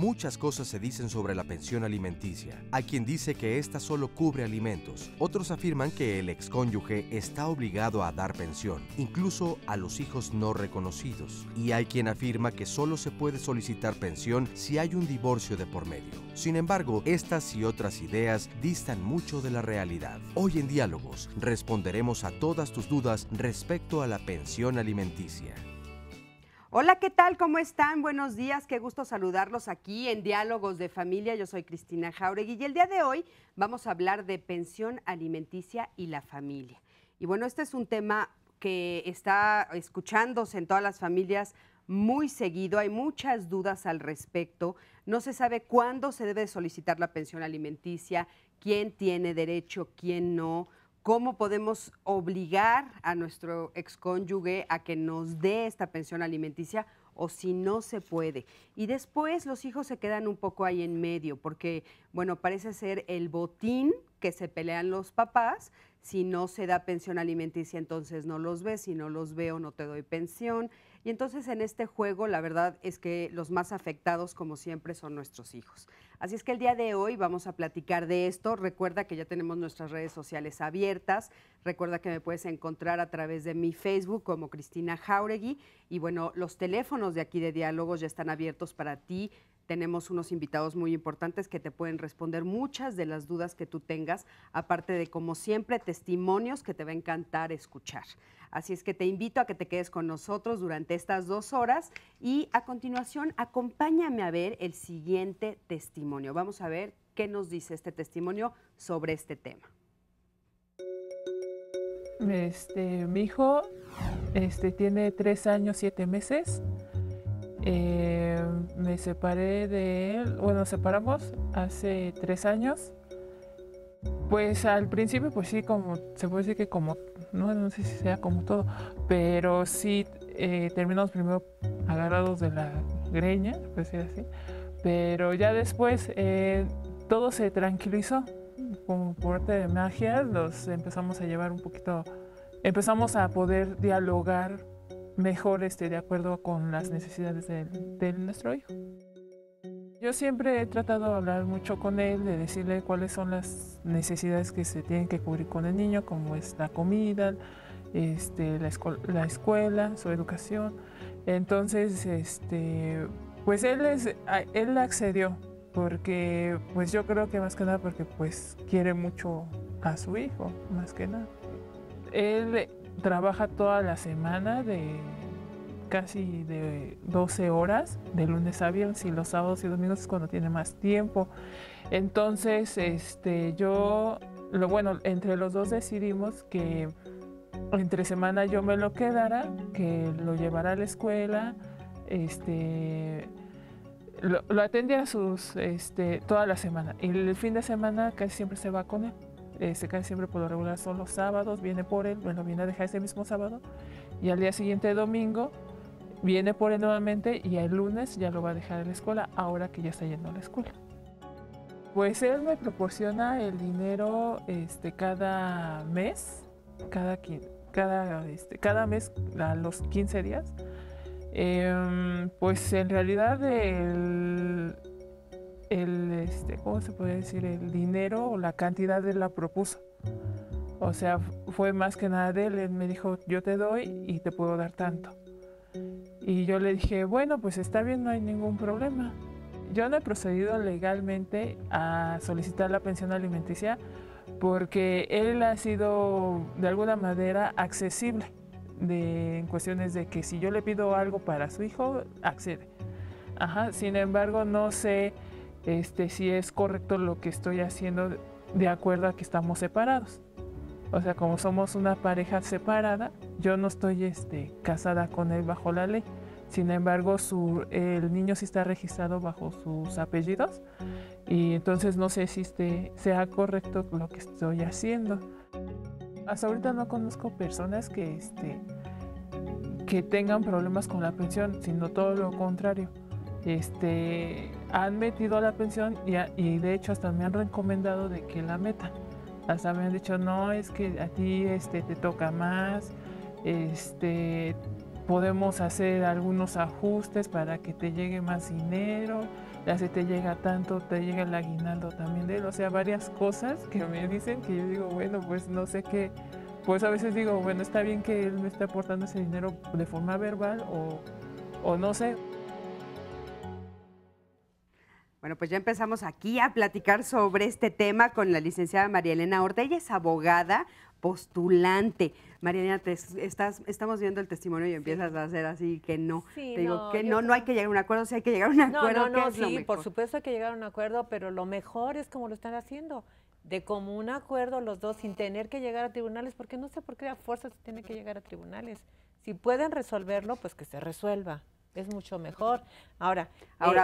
Muchas cosas se dicen sobre la pensión alimenticia. Hay quien dice que esta solo cubre alimentos. Otros afirman que el excónyuge está obligado a dar pensión, incluso a los hijos no reconocidos. Y hay quien afirma que solo se puede solicitar pensión si hay un divorcio de por medio. Sin embargo, estas y otras ideas distan mucho de la realidad. Hoy en Diálogos responderemos a todas tus dudas respecto a la pensión alimenticia. Hola, ¿qué tal? ¿Cómo están? Buenos días, qué gusto saludarlos aquí en Diálogos de Familia. Yo soy Cristina Jáuregui y el día de hoy vamos a hablar de pensión alimenticia y la familia. Y bueno, este es un tema que está escuchándose en todas las familias muy seguido, hay muchas dudas al respecto, no se sabe cuándo se debe solicitar la pensión alimenticia, quién tiene derecho, quién no, cómo podemos obligar a nuestro excónyuge a que nos dé esta pensión alimenticia o si no se puede. Y después los hijos se quedan un poco ahí en medio porque, bueno, parece ser el botín que se pelean los papás. Si no se da pensión alimenticia, entonces no los ves, si no los veo, no te doy pensión. Y entonces en este juego la verdad es que los más afectados, como siempre, son nuestros hijos. Así es que el día de hoy vamos a platicar de esto. Recuerda que ya tenemos nuestras redes sociales abiertas. Recuerda que me puedes encontrar a través de mi Facebook como Cristina Jáuregui. Y bueno, los teléfonos de aquí de Diálogos ya están abiertos para ti. Tenemos unos invitados muy importantes que te pueden responder muchas de las dudas que tú tengas, aparte de, como siempre, testimonios que te va a encantar escuchar. Así es que te invito a que te quedes con nosotros durante estas 2 horas y a continuación acompáñame a ver el siguiente testimonio. Vamos a ver qué nos dice este testimonio sobre este tema. Mi hijo tiene 3 años, 7 meses. Me separé de él, bueno, nos separamos hace 3 años. Pues al principio, pues sí, como se puede decir que como, no sé si sea como todo, pero sí terminamos primero agarrados de la greña, pues sí, así. Pero ya después todo se tranquilizó, como por arte de magia, los empezamos a llevar un poquito, empezamos a poder dialogar mejor de acuerdo con las necesidades de nuestro hijo. Yo siempre he tratado de hablar mucho con él, de decirle cuáles son las necesidades que se tienen que cubrir con el niño, como es la comida, la escuela, su educación. Entonces, pues él accedió, porque pues yo creo que más que nada porque pues quiere mucho a su hijo, más que nada. Él trabaja toda la semana casi de 12 horas, de lunes a viernes, y los sábados y domingos es cuando tiene más tiempo. Entonces, entre los dos decidimos que entre semana yo me lo quedara, que lo llevara a la escuela, lo atendía toda la semana. Y el fin de semana casi siempre se va con él. Casi siempre por lo regular son los sábados, viene por él, bueno, viene a dejar ese mismo sábado, y al día siguiente, domingo, viene por él nuevamente, y el lunes ya lo va a dejar en la escuela, ahora que ya está yendo a la escuela. Pues él me proporciona el dinero cada mes, cada mes a los 15 días. Pues en realidad ¿cómo se puede decir? El dinero o la cantidad él la propuso. O sea, fue más que nada de él. Él me dijo, yo te doy y te puedo dar tanto. Y yo le dije, bueno, pues está bien, no hay ningún problema. Yo no he procedido legalmente a solicitar la pensión alimenticia porque él ha sido de alguna manera accesible en cuestiones de que si yo le pido algo para su hijo, accede. Sin embargo, no sé si es correcto lo que estoy haciendo de acuerdo a que estamos separados. O sea, como somos una pareja separada, yo no estoy casada con él bajo la ley. Sin embargo, el niño sí está registrado bajo sus apellidos, y entonces no sé si sea correcto lo que estoy haciendo. Hasta ahorita no conozco personas que tengan problemas con la pensión, sino todo lo contrario. Han metido la pensión y de hecho hasta me han recomendado de que la metan. Hasta me han dicho, no, es que a ti te toca más, podemos hacer algunos ajustes para que te llegue más dinero, ya si te llega tanto, te llega el aguinaldo también de él, o sea, varias cosas que me dicen que yo digo, bueno, pues no sé qué, pues a veces digo, bueno, está bien que él me esté aportando ese dinero de forma verbal o no sé. Bueno, pues ya empezamos aquí a platicar sobre este tema con la licenciada María Elena Horta. Ella es abogada postulante. María Elena, estamos viendo el testimonio y empiezas a hacer así que no. Sí, te digo no, que yo no, creo- no hay que llegar a un acuerdo, sí hay que llegar a un acuerdo. ¿Qué No, es lo sí, por mejor? supuesto hay que llegar a un acuerdo, pero lo mejor es como lo están haciendo, de común acuerdo los dos, sin tener que llegar a tribunales, porque no sé por qué a fuerza se tiene que llegar a tribunales. Si pueden resolverlo, pues que se resuelva, es mucho mejor. Ahora,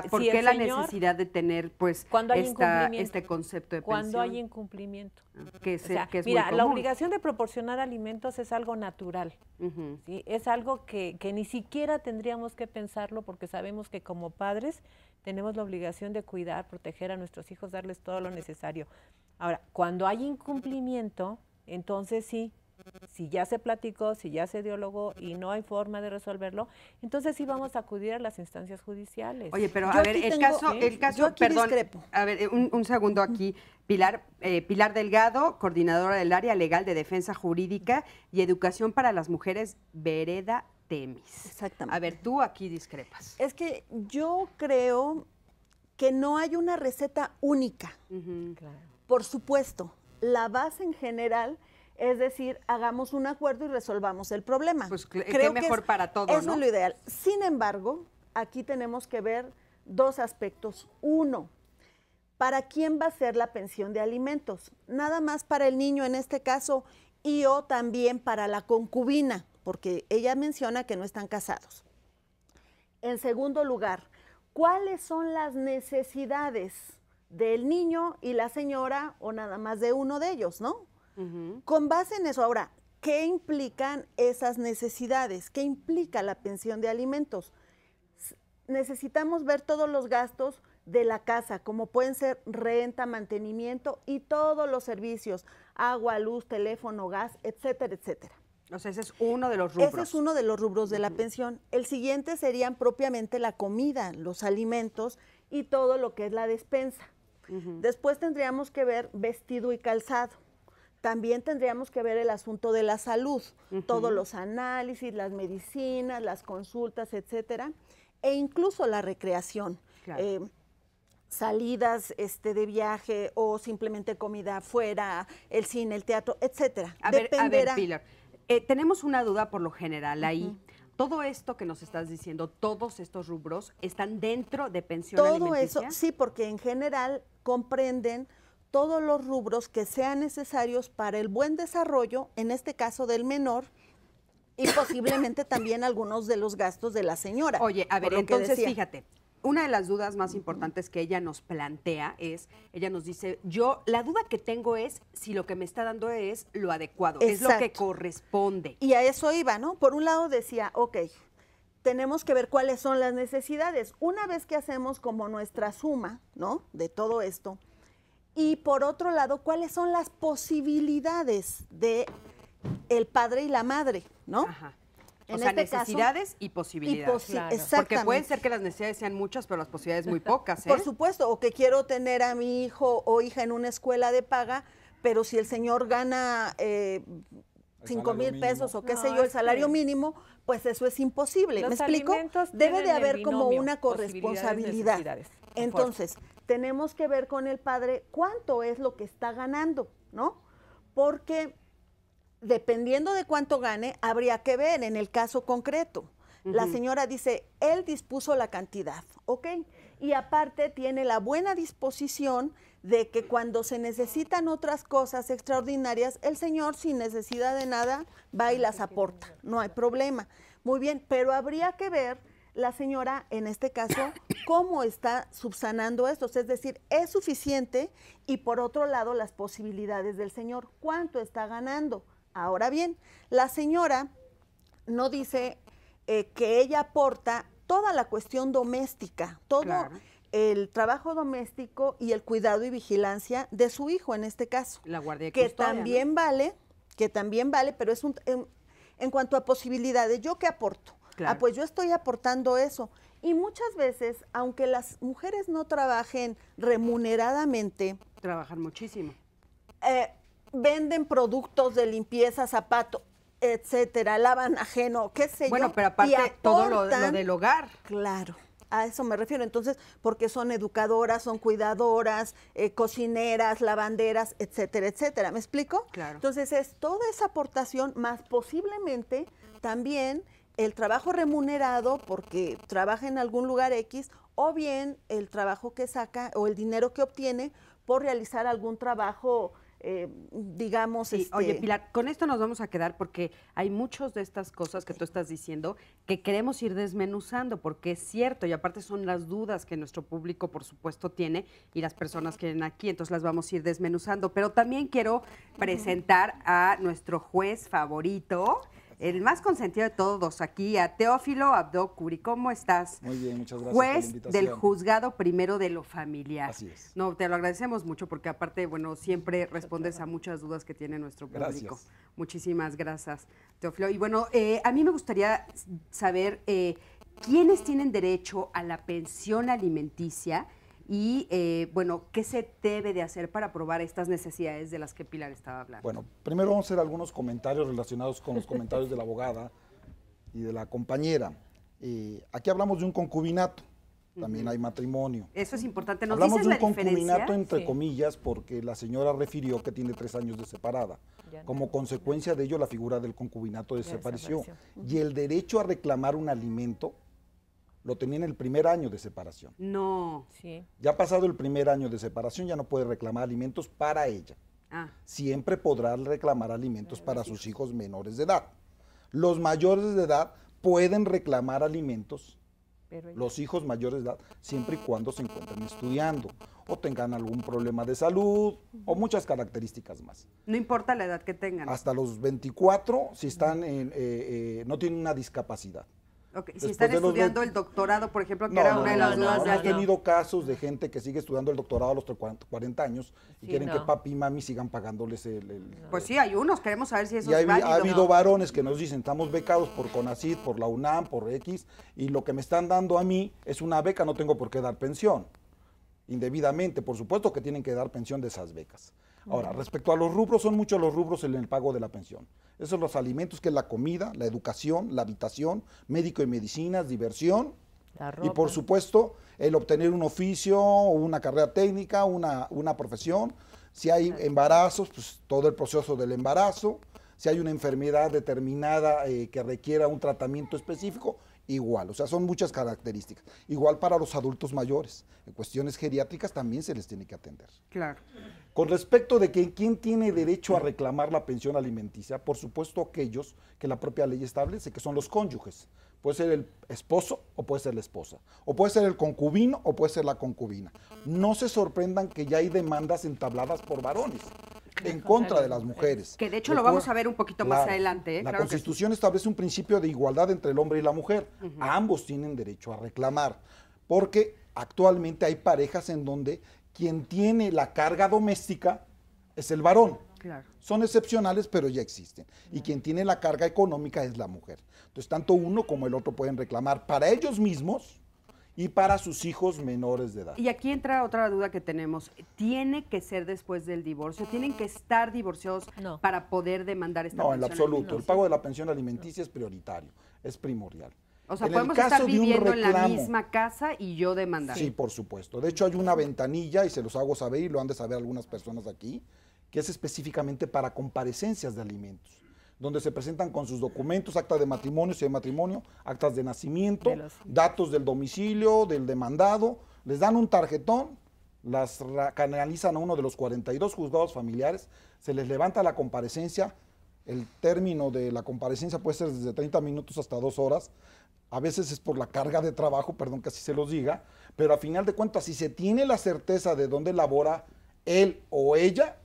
¿Por si qué el la señor- necesidad de tener pues Cuando hay incumplimiento. este concepto de cuando pensión? hay incumplimiento? Que O sea, es mira, muy la común. obligación de proporcionar alimentos es algo natural. Ujú. ¿Sí? Es algo que ni siquiera tendríamos que pensarlo porque sabemos que como padres tenemos la obligación de cuidar, proteger a nuestros hijos, darles todo lo necesario. Ahora, cuando hay incumplimiento, entonces sí, si ya se platicó, si ya se dialogó y no hay forma de resolverlo, entonces sí vamos a acudir a las instancias judiciales. Oye, pero Yo a ver, aquí el tengo- caso, yo aquí perdón, discrepo. a ver, un segundo aquí. Pilar Delgado, coordinadora del área legal de defensa jurídica y educación para las mujeres, Vereda Temis. Exactamente. A ver, tú aquí discrepas. Es que yo creo que no hay una receta única. Ujú. Claro. Por supuesto, la base en general es decir, hagamos un acuerdo y resolvamos el problema. Pues qué mejor para todo, eso ¿no? es lo ideal. Sin embargo, aquí tenemos que ver dos aspectos. Uno, ¿para quién va a ser la pensión de alimentos? Nada más para el niño en este caso y o también para la concubina, porque ella menciona que no están casados. En segundo lugar, ¿cuáles son las necesidades del niño y la señora o nada más de uno de ellos, no? Ujú. Con base en eso, ahora, ¿qué implican esas necesidades? ¿Qué implica la pensión de alimentos? Necesitamos ver todos los gastos de la casa, como pueden ser renta, mantenimiento y todos los servicios, agua, luz, teléfono, gas, etcétera, etcétera. O sea, ese es uno de los rubros. Ese es uno de los rubros de la pensión. El siguiente serían propiamente la comida, los alimentos y todo lo que es la despensa. Ujú. Después tendríamos que ver vestido y calzado. También tendríamos que ver el asunto de la salud, todos los análisis, las medicinas, las consultas, etcétera, e incluso la recreación. Claro. Salidas de viaje o simplemente comida afuera, el cine, el teatro, etcétera. A ver, Dependerá. Pilar, tenemos una duda por lo general ahí. Todo esto que nos estás diciendo, todos estos rubros, ¿están dentro de pensión Todo alimenticia? eso, sí, porque en general comprenden todos los rubros que sean necesarios para el buen desarrollo, en este caso del menor, y posiblemente también algunos de los gastos de la señora. Oye, a por ver, lo que entonces decía. fíjate, una de las dudas más importantes que ella nos plantea es, ella nos dice, la duda que tengo es si lo que me está dando es lo adecuado, es lo que Exacto. corresponde. Y a eso iba, ¿no? Por un lado decía, ok, tenemos que ver cuáles son las necesidades. Una vez que hacemos como nuestra suma, ¿no? De todo esto. Y por otro lado, cuáles son las posibilidades de el padre y la madre, ¿no? Ajá. En O sea, este caso, necesidades y posibilidades. Claro. Porque Exactamente. pueden ser que las necesidades sean muchas, pero las posibilidades muy pocas, ¿eh? Por supuesto, o que quiero tener a mi hijo o hija en una escuela de paga, pero si el señor gana 5,000 pesos o qué sé No, yo, el es salario que mínimo, pues eso es imposible. ¿Me los explico? alimentos Debe de tienen el haber como binomio, una corresponsabilidad. posibilidades, necesidades. Entonces, tenemos que ver con el padre cuánto es lo que está ganando, ¿no? Porque dependiendo de cuánto gane, habría que ver en el caso concreto. La señora dice, él dispuso la cantidad, ¿ok? Y aparte tiene la buena disposición de que cuando se necesitan otras cosas extraordinarias, el señor sin necesidad de nada va y las aporta, no hay problema. Muy bien, pero habría que ver la señora, en este caso, cómo está subsanando esto, es decir, ¿es suficiente? Y por otro lado, las posibilidades del señor, ¿cuánto está ganando? Ahora bien, la señora no dice que ella aporta toda la cuestión doméstica, todo Claro. el trabajo doméstico y el cuidado y vigilancia de su hijo en este caso, La guardia de que custodia, también vale, pero es en cuanto a posibilidades, ¿yo qué aporto? Claro. Pues yo estoy aportando eso. Y muchas veces, aunque las mujeres no trabajen remuneradamente, Trabajan muchísimo. venden productos de limpieza, zapato, etcétera, lavan ajeno, qué sé yo. Bueno, pero aparte y todo lo aportan, del hogar. Claro, a eso me refiero. Entonces, porque son educadoras, son cuidadoras, cocineras, lavanderas, etcétera, etcétera. ¿Me explico? Claro. Entonces, es toda esa aportación, más posiblemente también el trabajo remunerado, porque trabaja en algún lugar X, o bien el trabajo que saca o el dinero que obtiene por realizar algún trabajo, digamos. Sí, oye, Pilar, con esto nos vamos a quedar porque hay muchas de estas cosas que tú estás diciendo que queremos ir desmenuzando, porque es cierto, y aparte son las dudas que nuestro público, por supuesto, tiene y las personas que vienen aquí, entonces las vamos a ir desmenuzando. Pero también quiero presentar a nuestro juez favorito, el más consentido de todos aquí, a Teófilo Abdo Curi. ¿Cómo estás? Muy bien, muchas gracias por la Juez invitación. del Juzgado Primero de lo Familiar. Así es. No, te lo agradecemos mucho porque aparte, bueno, siempre respondes a muchas dudas que tiene nuestro público. Gracias. Muchísimas gracias, Teófilo. Y bueno, a mí me gustaría saber quiénes tienen derecho a la pensión alimenticia y, bueno, qué se debe de hacer para probar estas necesidades de las que Pilar estaba hablando. Bueno, primero vamos a hacer algunos comentarios relacionados con los comentarios de la abogada y de la compañera. Aquí hablamos de un concubinato, también hay matrimonio. Eso es importante. ¿Nos Hablamos dices de un la diferencia? concubinato entre Sí. comillas porque la señora refirió que tiene 3 años de separada. Ya Como no. consecuencia de ello, la figura del concubinato de De separación. separación. Y el derecho a reclamar un alimento lo tenía en el primer año de separación. No. Sí. Ya pasado el primer año de separación, ya no puede reclamar alimentos para ella. Ah, Siempre podrá reclamar alimentos para sus hijos menores de edad. Los mayores de edad pueden reclamar alimentos, Pero ella- los hijos mayores de edad, siempre y cuando se encuentren estudiando o tengan algún problema de salud o muchas características más. no importa la edad que tengan. Hasta los 24, si están no tienen una discapacidad. Ok, si después están de los estudiando 20 el doctorado, por ejemplo, que No, era no, una de no, las no, dudas no, de hemos alguien. tenido casos de gente que sigue estudiando el doctorado a los 40 años y Sí, quieren que no. papi y mami sigan pagándoles Pues sí, hay unos, queremos saber si eso Y es válido. ha habido varones que nos dicen, estamos becados por CONACYT, por la UNAM, por X, y lo que me están dando a mí es una beca, no tengo por qué dar pensión. Indebidamente, por supuesto que tienen que dar pensión de esas becas. Ahora, respecto a los rubros, son muchos los rubros en el pago de la pensión. Esos son los alimentos, que es la comida, la educación, la habitación, médico y medicinas, diversión, La y por ropa. supuesto, el obtener un oficio, una carrera técnica, una profesión. Si hay embarazos, pues todo el proceso del embarazo. Si hay una enfermedad determinada que requiera un tratamiento específico, igual. O sea, son muchas características. Igual para los adultos mayores. En cuestiones geriátricas también se les tiene que atender. Claro. Con respecto de que quién tiene derecho a reclamar la pensión alimenticia, por supuesto aquellos que la propia ley establece, que son los cónyuges. Puede ser el esposo o puede ser la esposa, o puede ser el concubino o puede ser la concubina. No se sorprendan que ya hay demandas entabladas por varones en contra de las mujeres. Que de hecho lo vamos a ver un poquito más adelante, ¿eh? La Claro que sí. Constitución establece un principio de igualdad entre el hombre y la mujer. Ambos tienen derecho a reclamar, porque actualmente hay parejas en donde quien tiene la carga doméstica es el varón. Claro. Son excepcionales, pero ya existen. Y quien tiene la carga económica es la mujer. Entonces, tanto uno como el otro pueden reclamar para ellos mismos y para sus hijos menores de edad. Y aquí entra otra duda que tenemos. ¿Tiene que ser después del divorcio? ¿Tienen que estar divorciados No. para poder demandar esta No, en lo pensión absoluto. El alimenticia? pago de la pensión alimenticia es prioritario, es primordial. O sea, En el podemos caso estar de un viviendo en la reclamo- misma casa y yo demandar. Sí, por supuesto. De hecho, hay una ventanilla, y se los hago saber, y lo han de saber algunas personas aquí, que es específicamente para comparecencias de alimentos, donde se presentan con sus documentos, acta de matrimonio, si hay matrimonio, actas de nacimiento, De los hijos. datos del domicilio, del demandado, les dan un tarjetón, las canalizan a uno de los 42 juzgados familiares, se les levanta la comparecencia, el término de la comparecencia puede ser desde 30 minutos hasta 2 horas, a veces es por la carga de trabajo, perdón que así se los diga, pero a final de cuentas, si se tiene la certeza de dónde labora él o ella,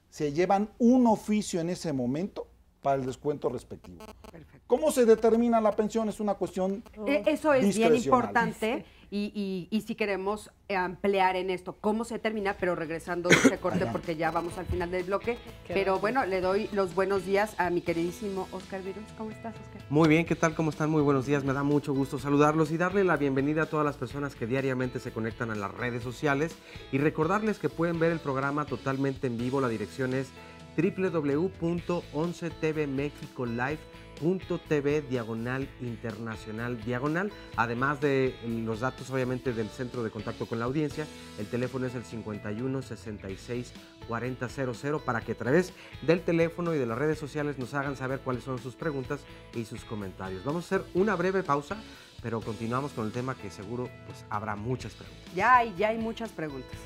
se llevan un oficio en ese momento para el descuento respectivo. Perfecto. ¿Cómo se determina la pensión? Es una cuestión Eso es bien discrecional. importante y si queremos ampliar en esto, cómo se termina, pero regresando de este corte porque ya vamos al final del bloque. Pero bueno, le doy los buenos días a mi queridísimo Oscar Virus. ¿Cómo estás, Oscar? Muy bien, ¿qué tal? ¿Cómo están? Muy buenos días. Me da mucho gusto saludarlos y darle la bienvenida a todas las personas que diariamente se conectan a las redes sociales y recordarles que pueden ver el programa totalmente en vivo. La dirección es www.11tvmexico.live.tv/internacional/, además de los datos obviamente del centro de contacto con la audiencia. El teléfono es el 51 66 40 00 para que a través del teléfono y de las redes sociales nos hagan saber cuáles son sus preguntas y sus comentarios. Vamos a hacer una breve pausa, pero continuamos con el tema que seguro pues habrá muchas preguntas. Ya hay muchas preguntas.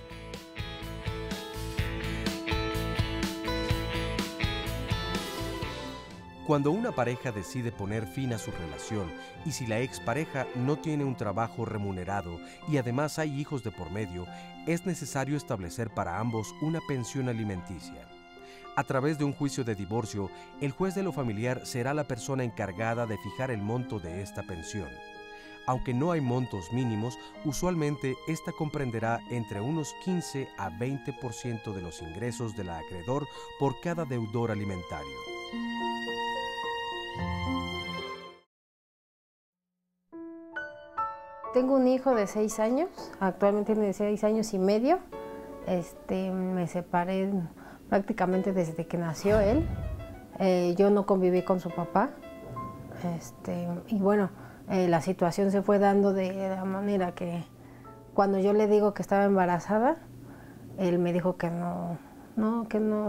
Cuando una pareja decide poner fin a su relación y si la expareja no tiene un trabajo remunerado y además hay hijos de por medio, es necesario establecer para ambos una pensión alimenticia. A través de un juicio de divorcio, el juez de lo familiar será la persona encargada de fijar el monto de esta pensión. Aunque no hay montos mínimos, usualmente esta comprenderá entre unos 15 a 20% de los ingresos del acreedor por cada deudor alimentario. Tengo un hijo de 6 años, actualmente tiene 6 años y medio. Me separé prácticamente desde que nació él. Yo no conviví con su papá. Y bueno, la situación se fue dando de la manera que cuando yo le digo que estaba embarazada, él me dijo que no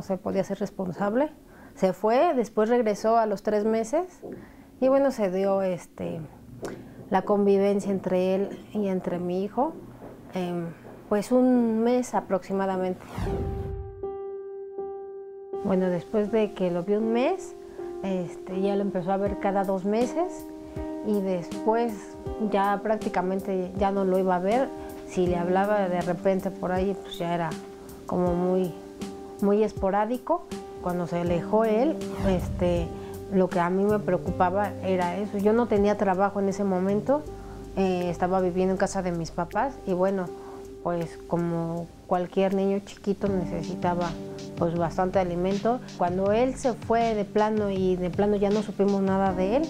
se podía ser responsable. Se fue, después regresó a los 3 meses y bueno, se dio la convivencia entre él y entre mi hijo, pues un mes aproximadamente. Bueno, después de que lo vi un mes, ya lo empezó a ver cada 2 meses y después ya prácticamente ya no lo iba a ver. Si le hablaba de repente por ahí, pues ya era como muy esporádico. Cuando se alejó él, lo que a mí me preocupaba era eso. Yo no tenía trabajo en ese momento, estaba viviendo en casa de mis papás y bueno, pues como cualquier niño chiquito necesitaba pues bastante alimento. Cuando él se fue de plano y de plano ya no supimos nada de él,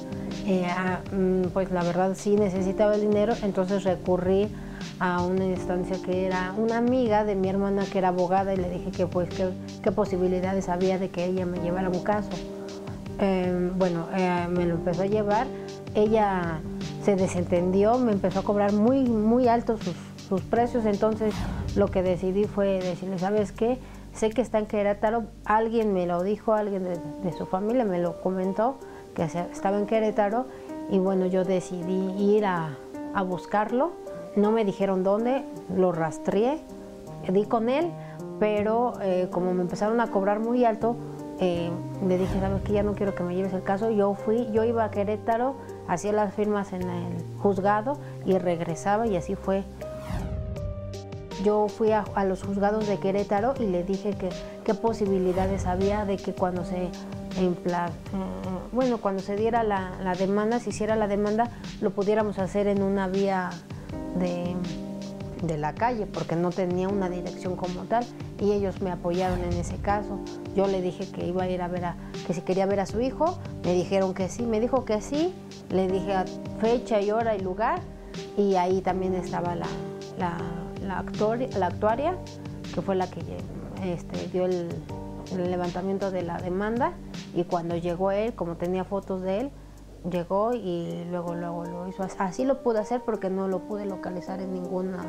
pues la verdad sí necesitaba el dinero, entonces recurrí a una instancia que era una amiga de mi hermana que era abogada y le dije que pues qué posibilidades había de que ella me llevara un caso. Me lo empezó a llevar, ella se desentendió, me empezó a cobrar muy altos sus precios, entonces lo que decidí fue decirle, ¿sabes qué? Sé que está en Querétaro, alguien me lo dijo, alguien de su familia me lo comentó, que estaba en Querétaro y bueno, yo decidí ir a buscarlo, no me dijeron dónde, lo rastreé, di con él, pero como me empezaron a cobrar muy alto, le dije, ¿sabes qué? Ya no quiero que me lleves el caso. Yo iba a Querétaro, hacía las firmas en el juzgado y regresaba y así fue. Yo fui a los juzgados de Querétaro y le dije que qué posibilidades había de que cuando se diera la demanda, se hiciera la demanda, lo pudiéramos hacer en una vía de la calle, porque no tenía una dirección como tal y ellos me apoyaron en ese caso. Yo le dije que iba a ir a ver que si quería ver a su hijo, me dijeron que sí, me dijo que sí, le dije fecha y hora y lugar y ahí también estaba la actuaria, que fue la que dio el levantamiento de la demanda y cuando llegó él, como tenía fotos de él, llegó y luego lo hizo. Así lo pude hacer porque no lo pude localizar en ninguna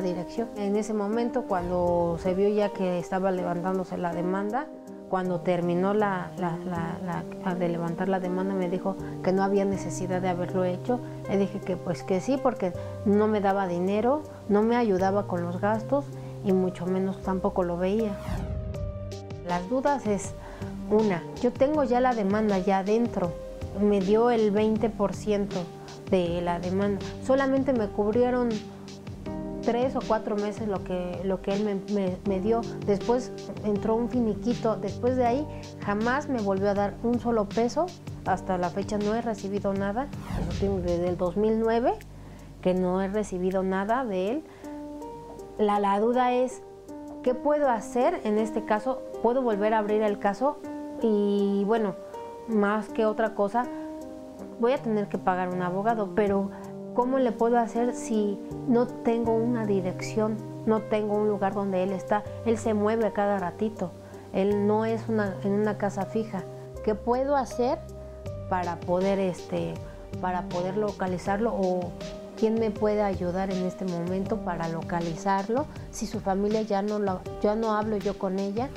dirección. En ese momento, cuando se vio ya que estaba levantándose la demanda, cuando terminó de levantar la demanda, me dijo que no había necesidad de haberlo hecho. Le dije que pues que sí, porque no me daba dinero, no me ayudaba con los gastos y mucho menos tampoco lo veía. Las dudas es una, yo tengo ya la demanda ya adentro, me dio el 20% de la demanda, solamente me cubrieron 3 o 4 meses lo que él me dio. Después entró un finiquito, después de ahí jamás me volvió a dar un solo peso, hasta la fecha no he recibido nada, eso tengo desde el 2009, que no he recibido nada de él. La duda es, ¿qué puedo hacer en este caso? ¿Puedo volver a abrir el caso? Y bueno, más que otra cosa, voy a tener que pagar un abogado, pero ¿cómo le puedo hacer si no tengo una dirección, no tengo un lugar donde él está? Él se mueve a cada ratito, él no es en una casa fija. ¿Qué puedo hacer para poder localizarlo, o quién me puede ayudar en este momento para localizarlo si su familia ya no hablo yo con ella?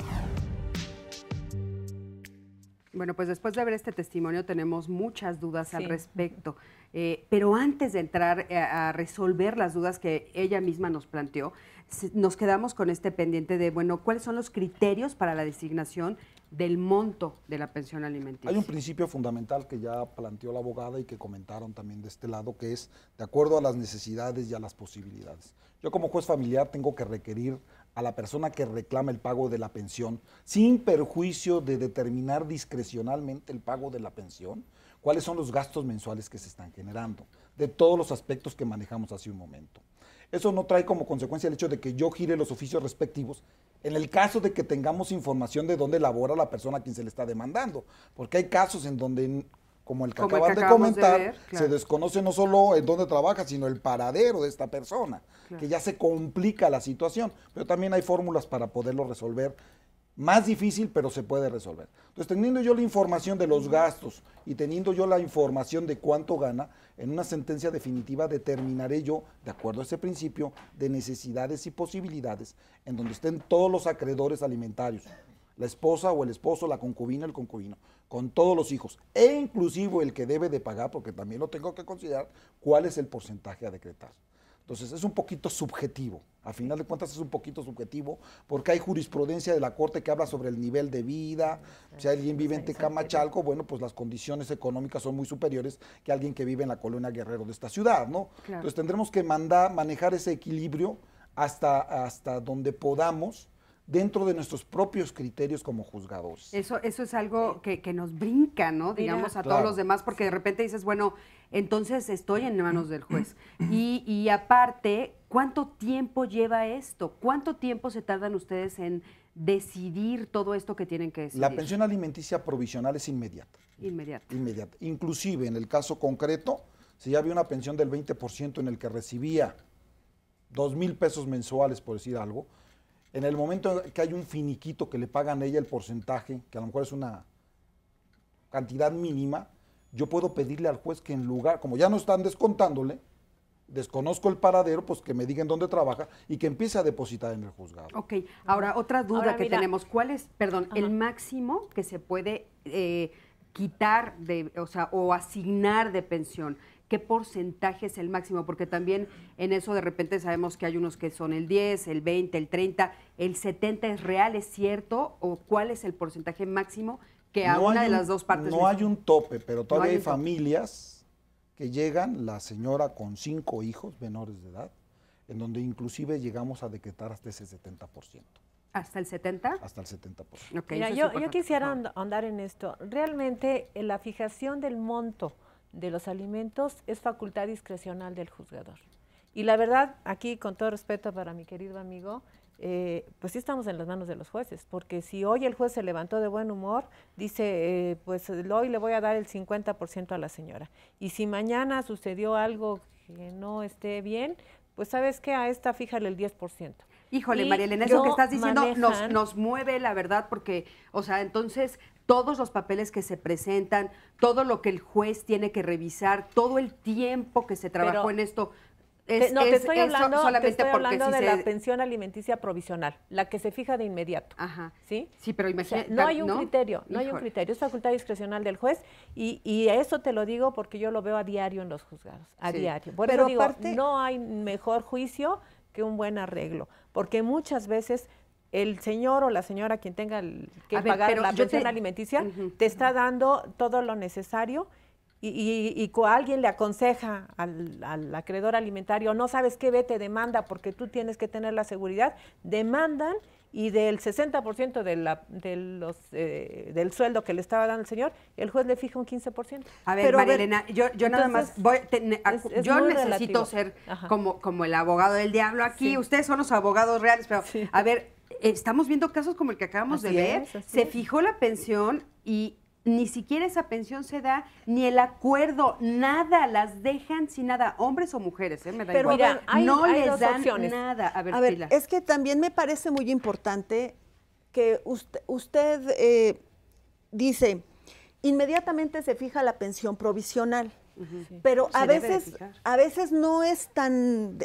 Bueno, pues después de ver este testimonio tenemos muchas dudas al respecto, pero antes de entrar a resolver las dudas que ella misma nos planteó, nos quedamos con este pendiente de, bueno, ¿cuáles son los criterios para la designación del monto de la pensión alimenticia? Hay un principio fundamental que ya planteó la abogada y que comentaron también de este lado, que es de acuerdo a las necesidades y a las posibilidades. Yo como juez familiar tengo que requerir a la persona que reclama el pago de la pensión, sin perjuicio de determinar discrecionalmente el pago de la pensión, cuáles son los gastos mensuales que se están generando, de todos los aspectos que manejamos hace un momento. Eso no trae como consecuencia el hecho de que yo gire los oficios respectivos en el caso de que tengamos información de dónde labora la persona a quien se le está demandando, porque hay casos en donde, como el que acaban de comentar, se desconoce no solo en dónde trabaja, sino el paradero de esta persona, que ya se complica la situación, pero también hay fórmulas para poderlo resolver. Más difícil, pero se puede resolver. Entonces, teniendo yo la información de los gastos y teniendo yo la información de cuánto gana, en una sentencia definitiva determinaré yo, de acuerdo a ese principio, de necesidades y posibilidades, en donde estén todos los acreedores alimentarios, la esposa o el esposo, la concubina, el concubino, con todos los hijos, e inclusive el que debe de pagar, porque también lo tengo que considerar, cuál es el porcentaje a decretar. Entonces es un poquito subjetivo, a final de cuentas es un poquito subjetivo, porque hay jurisprudencia de la Corte que habla sobre el nivel de vida. Si alguien vive en Tecamachalco, bueno, pues las condiciones económicas son muy superiores que alguien que vive en la colonia Guerrero de esta ciudad, ¿no? Claro. Entonces tendremos que manejar ese equilibrio hasta donde podamos, dentro de nuestros propios criterios como juzgadores. Eso es algo que nos brinca, ¿no? Digamos, a todos los demás, porque de repente dices, bueno, entonces estoy en manos del juez. Y aparte, ¿cuánto tiempo lleva esto? ¿Cuánto tiempo se tardan ustedes en decidir todo esto que tienen que decidir? La pensión alimenticia provisional es inmediata. Inmediata. Inmediata. Inclusive, en el caso concreto, si ya había una pensión del 20% en el que recibía 2,000 pesos mensuales, por decir algo, en el momento que hay un finiquito que le pagan a ella el porcentaje, que a lo mejor es una cantidad mínima, yo puedo pedirle al juez que en lugar, como ya no están descontándole, desconozco el paradero, pues que me digan dónde trabaja y que empiece a depositar en el juzgado. Ok, ahora otra duda que tenemos, ¿cuál es, el máximo que se puede quitar o asignar de pensión? ¿Qué porcentaje es el máximo? Porque también en eso de repente sabemos que hay unos que son el 10, el 20, el 30, el 70 es real, ¿es cierto? ¿O cuál es el porcentaje máximo que a una de las dos partes? No hay un tope, pero todavía hay familias que llegan, la señora con 5 hijos menores de edad, en donde inclusive llegamos a decretar hasta ese 70%. ¿Hasta el 70%? Hasta el 70%. Okay, mira, yo quisiera ahondar en esto. Realmente la fijación del monto de los alimentos es facultad discrecional del juzgador. Y la verdad, aquí con todo respeto para mi querido amigo, pues sí estamos en las manos de los jueces, porque si hoy el juez se levantó de buen humor, dice, pues hoy le voy a dar el 50% a la señora. Y si mañana sucedió algo que no esté bien, pues sabes que a esta fíjale el 10%. Híjole, María Elena, eso que estás diciendo nos mueve, la verdad, porque, o sea, entonces todos los papeles que se presentan, todo lo que el juez tiene que revisar, todo el tiempo que se trabajó en esto, te estoy hablando de la pensión alimenticia provisional, la que se fija de inmediato. Ajá. ¿Sí? Sí, pero imagínate. O sea, no hay un criterio, es facultad discrecional del juez y eso te lo digo porque yo lo veo a diario en los juzgados, diario. Por eso digo, no hay mejor juicio que un buen arreglo, porque muchas veces el señor o la señora quien tenga que pagar la pensión alimenticia te está dando todo lo necesario y alguien le aconseja al acreedor alimentario, no sabes qué, vete, demanda porque tú tienes que tener la seguridad, demandan y del 60% del sueldo que le estaba dando el señor, el juez le fija un 15%. A ver, Pero, María Elena, yo nada más yo muy necesito relativo. ser Ajá. como el abogado del diablo aquí. Sí. Ustedes son los abogados reales, pero Sí. a ver, estamos viendo casos como el que acabamos de Así ver. es, así Se es. fijó la pensión y ni siquiera esa pensión se da, ni el acuerdo, nada, las dejan sin nada, hombres o mujeres, me da Pero, igual. mira, hay- no hay les dos dan opciones. nada. A ver, A ver, Pilar. es que también me parece muy importante que usted dice, inmediatamente se fija la pensión provisional, pero Se a debe de veces, fijar. a veces no es tan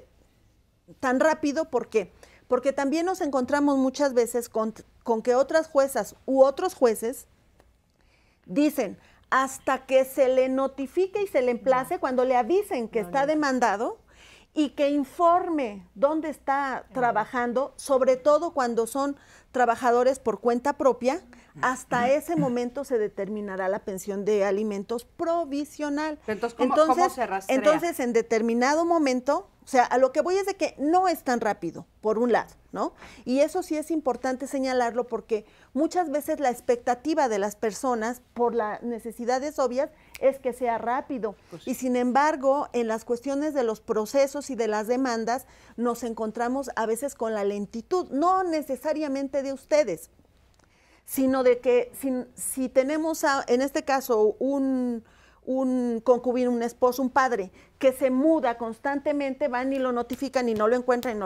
rápido. ¿Por qué? Porque también nos encontramos muchas veces con que otras juezas u otros jueces dicen, hasta que se le notifique y se le emplace, cuando le avisen que está demandado y que informe dónde está trabajando, sobre todo cuando son trabajadores por cuenta propia, hasta ese momento se determinará la pensión de alimentos provisional. Pero entonces, ¿cómo se rastrea? Entonces, en determinado momento, o sea, a lo que voy es de que no es tan rápido, por un lado, ¿no? Y eso sí es importante señalarlo porque muchas veces la expectativa de las personas, por las necesidades obvias, es que sea rápido. Y sin embargo, en las cuestiones de los procesos y de las demandas, nos encontramos a veces con la lentitud, no necesariamente de ustedes, sino de que si tenemos, en este caso, un concubino, un esposo, un padre, que se muda constantemente, van y lo notifican y no lo encuentran,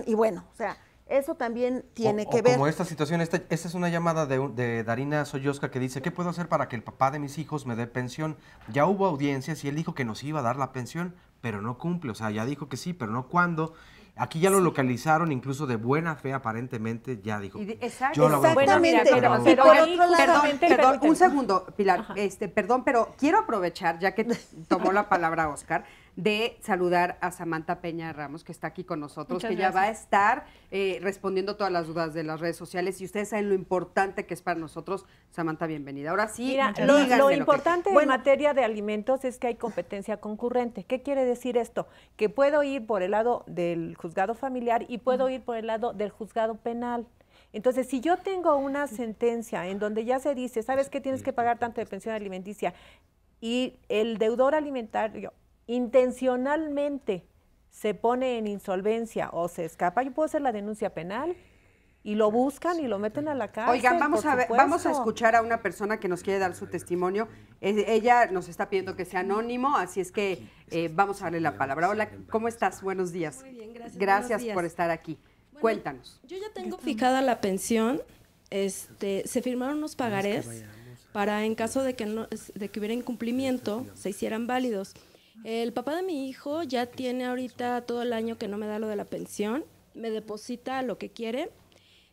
y bueno, o sea, eso también tiene que ver. Como esta situación, esta es una llamada de Darina Soyosca que dice, ¿qué puedo hacer para que el papá de mis hijos me dé pensión? Ya hubo audiencias y él dijo que nos iba a dar la pensión, pero no cumple, o sea, ya dijo que sí, pero no cuándo. Aquí ya lo localizaron, incluso de buena fe aparentemente, ya dijo. Exacto. Yo la voy a poner. Exactamente. Bueno, mira, Pero pero por ahí otro lado, justamente, Perdón, permíteme. un segundo, Pilar, Ajá. perdón, pero quiero aprovechar, ya que tomó la palabra Oscar, de saludar a Samantha Peña Ramos, que está aquí con nosotros, Muchas que ya gracias. va a estar respondiendo todas las dudas de las redes sociales. Y ustedes saben lo importante que es para nosotros. Samantha, bienvenida. Ahora sí, Mira, díganme lo que- importante en Bueno. materia de alimentos es que hay competencia concurrente. ¿Qué quiere decir esto? Que puedo ir por el lado del juzgado familiar y puedo ir por el lado del juzgado penal. Entonces, si yo tengo una sentencia en donde ya se dice, ¿sabes qué? Tienes que pagar tanto de pensión alimenticia, y el deudor alimentario intencionalmente se pone en insolvencia o se escapa, yo puedo hacer la denuncia penal y lo buscan y lo meten a la cárcel. Oigan, vamos por a ver, vamos a supuesto. escuchar a una persona que nos quiere dar su testimonio. Ella nos está pidiendo que sea anónimo, así es que vamos a darle la palabra. Hola, ¿cómo estás? Buenos días. Muy bien, gracias. Gracias Buenos días. por estar aquí. Bueno, Cuéntanos. Yo ya tengo fijada la pensión. Se firmaron unos pagarés para en caso de que hubiera incumplimiento se hicieran válidos. El papá de mi hijo ya tiene ahorita todo el año que no me da lo de la pensión, me deposita lo que quiere.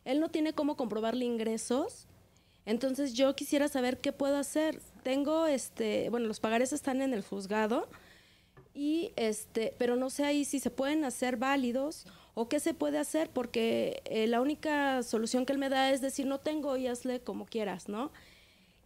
Él no tiene cómo comprobarle ingresos. Entonces yo quisiera saber qué puedo hacer. Tengo los pagarés están en el juzgado y pero no sé ahí si se pueden hacer válidos o qué se puede hacer, porque la única solución que él me da es decir, no tengo y hazle como quieras, ¿no?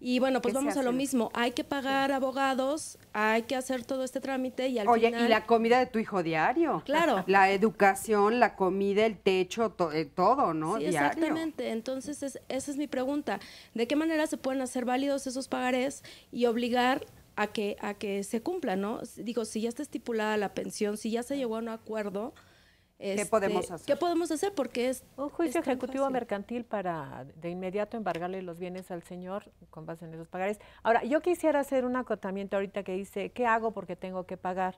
Y bueno, pues ¿Qué se vamos a lo hace? mismo, hay que pagar abogados, hay que hacer todo este trámite y al Oye, final... y la comida de tu hijo diario. Claro. La educación, la comida, el techo, todo, ¿no? Sí, Diario. exactamente. Entonces, esa es mi pregunta. ¿De qué manera se pueden hacer válidos esos pagarés y obligar a que se cumpla, ¿no? Digo, si ya está estipulada la pensión, si ya se llegó a un acuerdo... ¿Qué podemos hacer? ¿Qué podemos hacer? Porque es... Un juicio es tan ejecutivo fácil. mercantil para de inmediato embargarle los bienes al señor con base en esos pagarés. Ahora, yo quisiera hacer un acotamiento ahorita que dice, ¿qué hago porque tengo que pagar?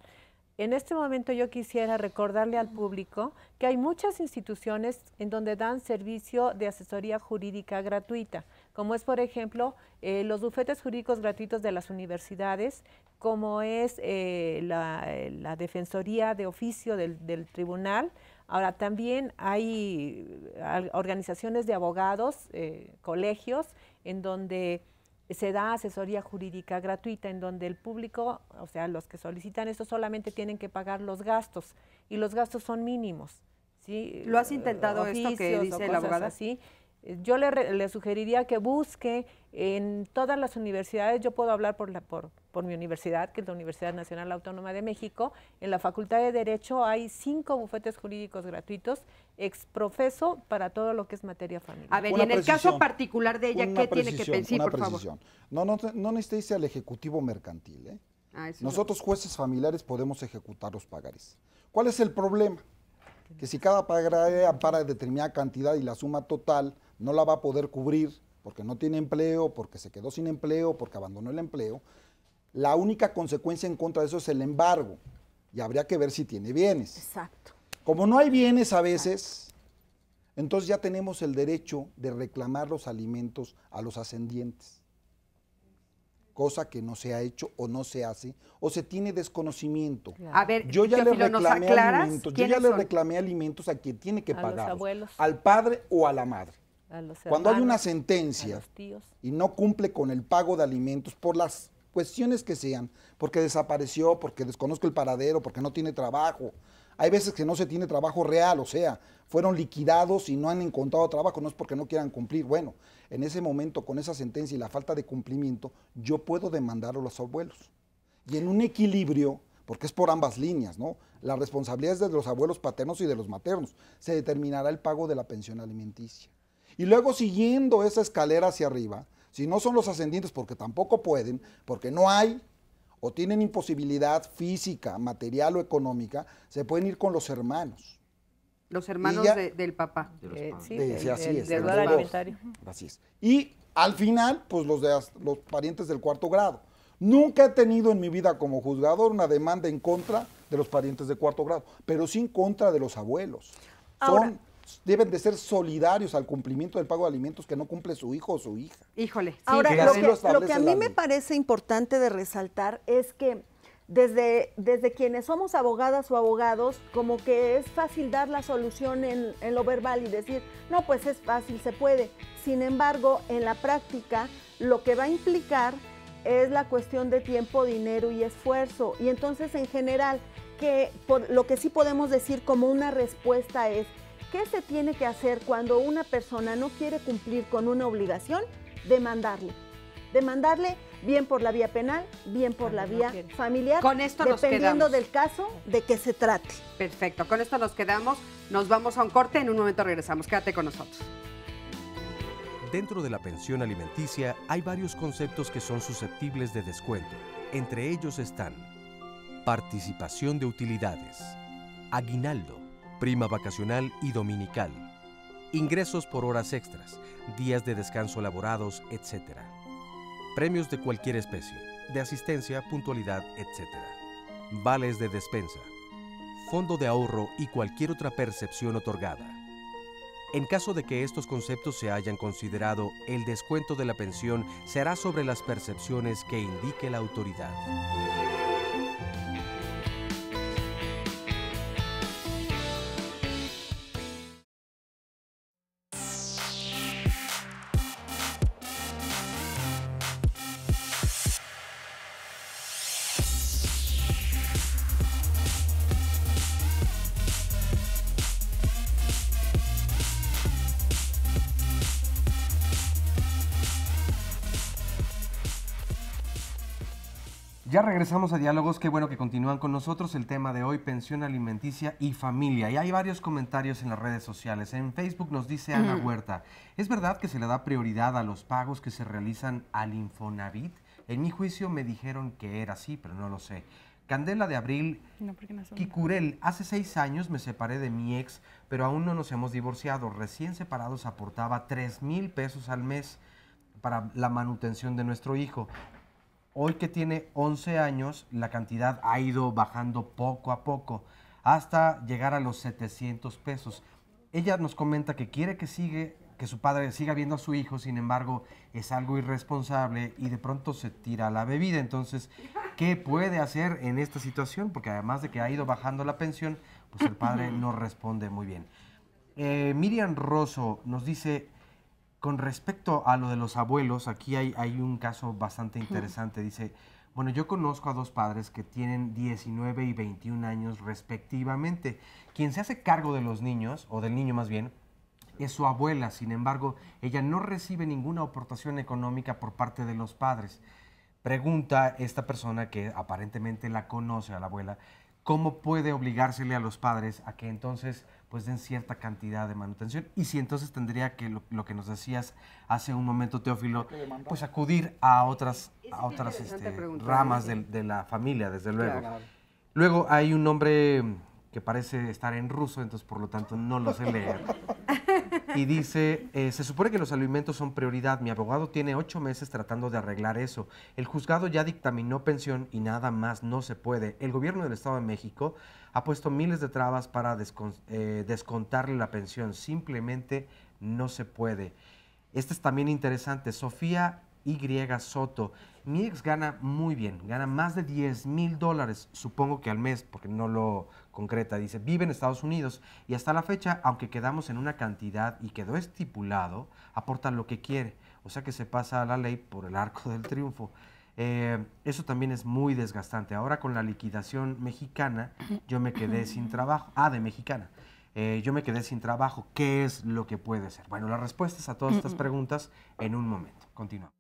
En este momento yo quisiera recordarle al público que hay muchas instituciones en donde dan servicio de asesoría jurídica gratuita, como es, por ejemplo, los bufetes jurídicos gratuitos de las universidades, como es la Defensoría de Oficio del Tribunal. Ahora, también hay organizaciones de abogados, colegios, en donde se da asesoría jurídica gratuita, en donde el público, o sea, los que solicitan esto solamente tienen que pagar los gastos, y los gastos son mínimos, ¿sí? ¿Lo has intentado esto que Oficios o dice la cosas abogada? así. Yo le sugeriría que busque en todas las universidades, yo puedo hablar por mi universidad, que es la Universidad Nacional Autónoma de México. En la Facultad de Derecho hay 5 bufetes jurídicos gratuitos, exprofeso, para todo lo que es materia familiar. A ver, y en el caso particular de ella, ¿qué tiene que pensar, por favor? No necesita irse al Ejecutivo Mercantil, ¿eh? Nosotros, jueces familiares, podemos ejecutar los pagares. ¿Cuál es el problema? Que si cada pagaré ampara determinada cantidad y la suma total no la va a poder cubrir porque no tiene empleo, porque se quedó sin empleo, porque abandonó el empleo, la única consecuencia en contra de eso es el embargo y habría que ver si tiene bienes. Exacto. Como no hay bienes a veces, entonces ya tenemos el derecho de reclamar los alimentos a los ascendientes, cosa que no se ha hecho o no se hace o se tiene desconocimiento. A ver, yo ya le reclamé alimentos, reclamé alimentos a quien tiene que pagar, abuelos, al padre o a la madre. A los Cuando hermanos, hay una sentencia y no cumple con el pago de alimentos por las cuestiones que sean, porque desapareció, porque desconozco el paradero, porque no tiene trabajo. Hay veces que no se tiene trabajo real, o sea, fueron liquidados y no han encontrado trabajo, no es porque no quieran cumplir. Bueno, en ese momento, con esa sentencia y la falta de cumplimiento, yo puedo demandar a los abuelos. Y en un equilibrio, porque es por ambas líneas, ¿no? La responsabilidad es de los abuelos paternos y de los maternos. Se determinará el pago de la pensión alimenticia. Y luego, siguiendo esa escalera hacia arriba, si no son los ascendientes, porque tampoco pueden, porque no hay, o tienen imposibilidad física, material o económica, se pueden ir con los hermanos. Los hermanos del papá. Del alimentario. Así es. Y al final, pues los parientes del cuarto grado. Nunca he tenido en mi vida como juzgador una demanda en contra de los parientes de cuarto grado, pero sí en contra de los abuelos. Deben de ser solidarios al cumplimiento del pago de alimentos que no cumple su hijo o su hija. Híjole. Sí, ahora, lo que a mí me parece importante de resaltar es que desde quienes somos abogadas o abogados, como que es fácil dar la solución en lo verbal y decir, no, pues es fácil, se puede. Sin embargo, en la práctica, lo que va a implicar es la cuestión de tiempo, dinero y esfuerzo. Y entonces, en general, lo que sí podemos decir como una respuesta es, ¿qué se tiene que hacer cuando una persona no quiere cumplir con una obligación? Demandarle. Demandarle bien por la vía penal, bien por la vía familiar, con esto dependiendo del caso de que se trate. Perfecto, con esto nos quedamos, nos vamos a un corte, en un momento regresamos, quédate con nosotros. Dentro de la pensión alimenticia hay varios conceptos que son susceptibles de descuento. Entre ellos están participación de utilidades, aguinaldo, prima vacacional y dominical, ingresos por horas extras, días de descanso laborados, etc. Premios de cualquier especie, de asistencia, puntualidad, etc. Vales de despensa, fondo de ahorro y cualquier otra percepción otorgada. En caso de que estos conceptos se hayan considerado, el descuento de la pensión se hará sobre las percepciones que indique la autoridad. Ya regresamos a Diálogos, qué bueno que continúan con nosotros. El tema de hoy, pensión alimenticia y familia. Y hay varios comentarios en las redes sociales. En Facebook nos dice Ana Huerta, ¿es verdad que se le da prioridad a los pagos que se realizan al Infonavit? En mi juicio me dijeron que era así, pero no lo sé. Candela de Abril, Kikurel, hace 6 años me separé de mi ex, pero aún no nos hemos divorciado. Recién separados aportaba 3,000 pesos al mes para la manutención de nuestro hijo. Hoy que tiene 11 años, la cantidad ha ido bajando poco a poco, hasta llegar a los 700 pesos. Ella nos comenta que quiere que su padre siga viendo a su hijo, sin embargo, es algo irresponsable y de pronto se tira a la bebida. Entonces, ¿qué puede hacer en esta situación? Porque además de que ha ido bajando la pensión, pues el padre no responde muy bien. Miriam Rosso nos dice, con respecto a lo de los abuelos, aquí hay un caso bastante interesante. Dice, bueno, yo conozco a 2 padres que tienen 19 y 21 años respectivamente. Quien se hace cargo de los niños, o del niño más bien, es su abuela, sin embargo, ella no recibe ninguna aportación económica por parte de los padres. Pregunta esta persona que aparentemente la conoce a la abuela, ¿cómo puede obligársele a los padres a que entonces pues den cierta cantidad de manutención? Y si entonces tendría que, lo que nos decías hace un momento, Teófilo, pues acudir a otras ramas de la familia, desde luego. Claro. Luego hay un nombre que parece estar en ruso, entonces por lo tanto no lo sé leer. Y dice, se supone que los alimentos son prioridad. Mi abogado tiene 8 meses tratando de arreglar eso. El juzgado ya dictaminó pensión y nada más no se puede. El gobierno del Estado de México ha puesto miles de trabas para descontarle la pensión. Simplemente no se puede. Este es también interesante. Sofía Y. Soto. Mi ex gana muy bien, gana más de $10,000, supongo que al mes, porque no lo concreta. Dice, vive en Estados Unidos y hasta la fecha, aunque quedamos en una cantidad y quedó estipulado, aporta lo que quiere. O sea que se pasa a la ley por el arco del triunfo. Eso también es muy desgastante. Ahora con la liquidación mexicana, yo me quedé sin trabajo. De mexicana. Yo me quedé sin trabajo. ¿Qué es lo que puede ser? Bueno, las respuestas a todas estas preguntas en un momento. Continuamos.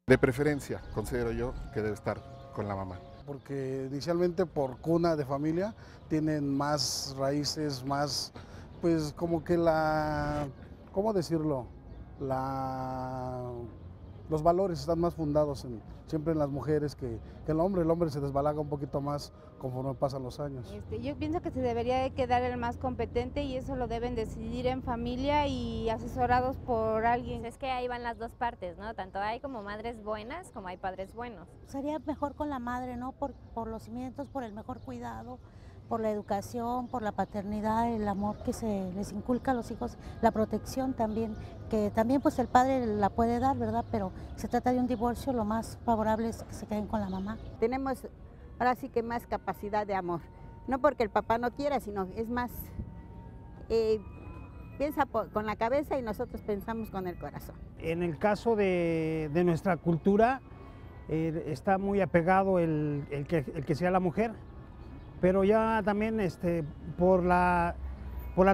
De preferencia, considero yo que debe estar con la mamá. Porque inicialmente por cuna de familia tienen más raíces, más, pues como que ¿cómo decirlo? Los valores están más fundados siempre en las mujeres que el hombre. El hombre se desbalaga un poquito más conforme pasan los años. Yo pienso que se debería de quedar el más competente y eso lo deben decidir en familia y asesorados por alguien. Es que ahí van las dos partes, ¿no? Tanto hay como madres buenas como hay padres buenos. Sería mejor con la madre, ¿no? Por los cimientos, por el mejor cuidado, por la educación, por la paternidad, el amor que se les inculca a los hijos, la protección también, que también pues el padre la puede dar, ¿verdad? Pero se trata de un divorcio, lo más favorable es que se queden con la mamá. Tenemos ahora sí que más capacidad de amor, no porque el papá no quiera, sino es más, piensa con la cabeza y nosotros pensamos con el corazón. En el caso de nuestra cultura, está muy apegado el que sea la mujer, pero ya también por la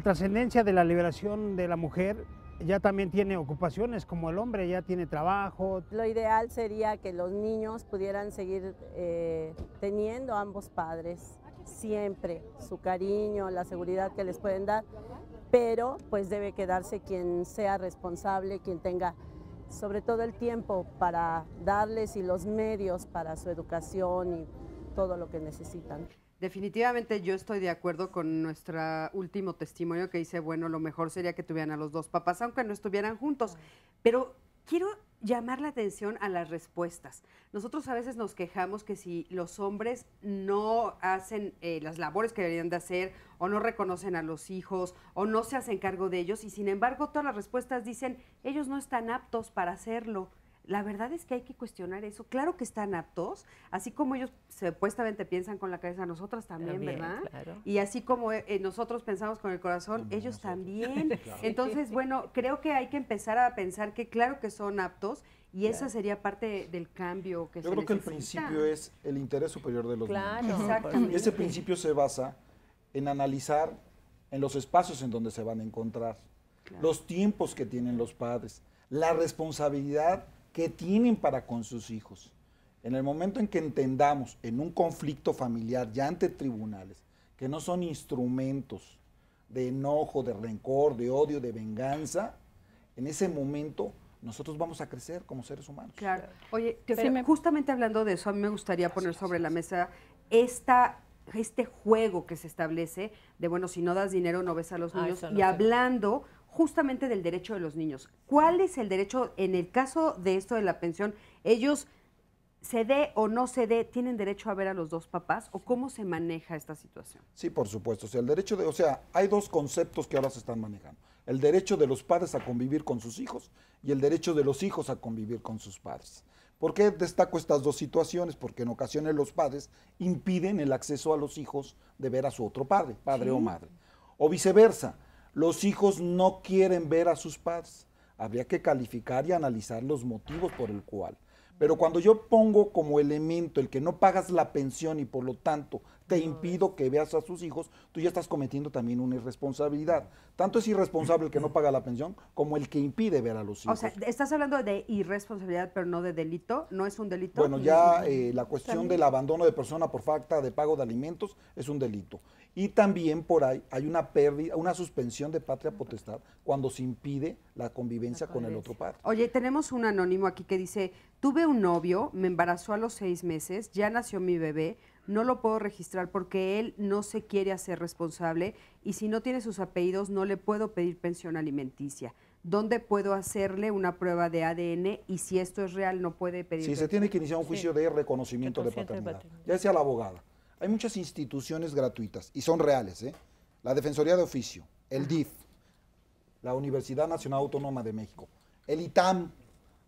trascendencia de la liberación de la mujer, ya también tiene ocupaciones como el hombre, ya tiene trabajo. Lo ideal sería que los niños pudieran seguir teniendo ambos padres, siempre su cariño, la seguridad que les pueden dar, pero pues debe quedarse quien sea responsable, quien tenga sobre todo el tiempo para darles y los medios para su educación y todo lo que necesitan. Definitivamente yo estoy de acuerdo con nuestro último testimonio que dice, bueno, lo mejor sería que tuvieran a los dos papás, aunque no estuvieran juntos. Pero quiero llamar la atención a las respuestas. Nosotros a veces nos quejamos que si los hombres no hacen las labores que deberían de hacer, o no reconocen a los hijos, o no se hacen cargo de ellos, y sin embargo todas las respuestas dicen, ellos no están aptos para hacerlo. La verdad es que hay que cuestionar eso. Claro que están aptos, así como ellos supuestamente piensan con la cabeza, nosotras también, ¿verdad? Claro. Y así como nosotros pensamos con el corazón, ellos también. Claro. Entonces, bueno, creo que hay que empezar a pensar que claro que son aptos y esa sería parte del cambio que se necesita. Yo creo que el principio es el interés superior de los niños. Exactamente. Y ese principio se basa en analizar en los espacios en donde se van a encontrar, los tiempos que tienen los padres, la responsabilidad que tienen para con sus hijos. En el momento en que entendamos en un conflicto familiar ya ante tribunales, que no son instrumentos de enojo, de rencor, de odio, de venganza, en ese momento nosotros vamos a crecer como seres humanos. Claro. Oye, justamente hablando de eso, a mí me gustaría poner sobre la mesa este juego que se establece de, bueno, si no das dinero no ves a los niños, y hablando justamente del derecho de los niños. ¿Cuál es el derecho, en el caso de esto de la pensión, ellos se dé o no se dé, tienen derecho a ver a los dos papás, o cómo se maneja esta situación? Sí, por supuesto. O sea, hay dos conceptos que ahora se están manejando. El derecho de los padres a convivir con sus hijos y el derecho de los hijos a convivir con sus padres. ¿Por qué destaco estas dos situaciones? Porque en ocasiones los padres impiden el acceso a los hijos de ver a su otro padre o madre. O viceversa. Los hijos no quieren ver a sus padres. Habría que calificar y analizar los motivos por el cual. Pero cuando yo pongo como elemento el que no pagas la pensión y por lo tanto te impido que veas a sus hijos, tú ya estás cometiendo también una irresponsabilidad. Tanto es irresponsable el que no paga la pensión como el que impide ver a los hijos. O sea, estás hablando de irresponsabilidad, pero no de delito. ¿No es un delito? Bueno, ya la cuestión del abandono de persona por falta de pago de alimentos es un delito. Y también por ahí hay una pérdida, una suspensión de patria potestad cuando se impide la convivencia con el otro padre. Oye, tenemos un anónimo aquí que dice, tuve un novio, me embarazó a los 6 meses, ya nació mi bebé, no lo puedo registrar porque él no se quiere hacer responsable y si no tiene sus apellidos no le puedo pedir pensión alimenticia. ¿Dónde puedo hacerle una prueba de ADN y si esto es real no puede pedir? Sí, se tiene que iniciar un juicio de reconocimiento de paternidad. Ya decía la abogada, hay muchas instituciones gratuitas y son reales, ¿eh? La Defensoría de Oficio, el DIF, la Universidad Nacional Autónoma de México, el ITAM,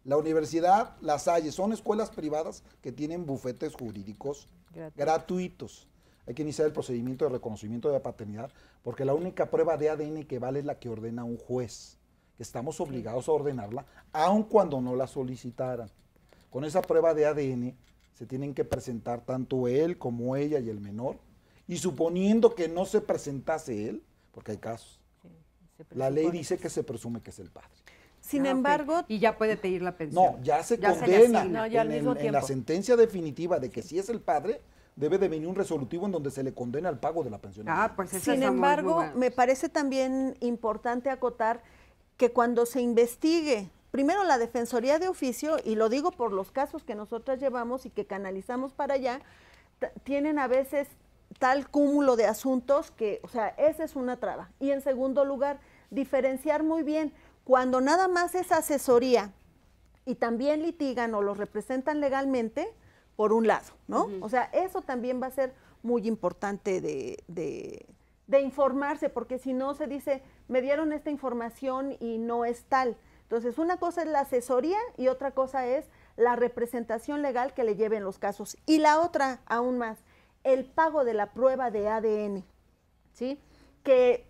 la Universidad La Salle, son escuelas privadas que tienen bufetes jurídicos gratuitos. Hay que iniciar el procedimiento de reconocimiento de paternidad porque la única prueba de ADN que vale es la que ordena un juez, que estamos obligados a ordenarla, aun cuando no la solicitaran. Con esa prueba de ADN se tienen que presentar tanto él como ella y el menor, y suponiendo que no se presentase él, porque hay casos, la ley dice que se presume que es el padre. Sin embargo... Y ya puede pedir la pensión. No, ya se condena ya en la sentencia definitiva de que si es el padre, debe de venir un resolutivo en donde se le condena el pago de la pensión. Sin embargo, me parece también importante acotar que cuando se investigue, primero la Defensoría de Oficio, y lo digo por los casos que nosotras llevamos y que canalizamos para allá, tienen a veces tal cúmulo de asuntos que, o sea, esa es una traba. Y en segundo lugar, diferenciar muy bien, cuando nada más es asesoría y también litigan o los representan legalmente, por un lado, ¿no? O sea, eso también va a ser muy importante de informarse, porque si no se dice, me dieron esta información y no es tal. Entonces, una cosa es la asesoría y otra cosa es la representación legal que le lleven los casos. Y la otra, aún más, el pago de la prueba de ADN, ¿sí? Que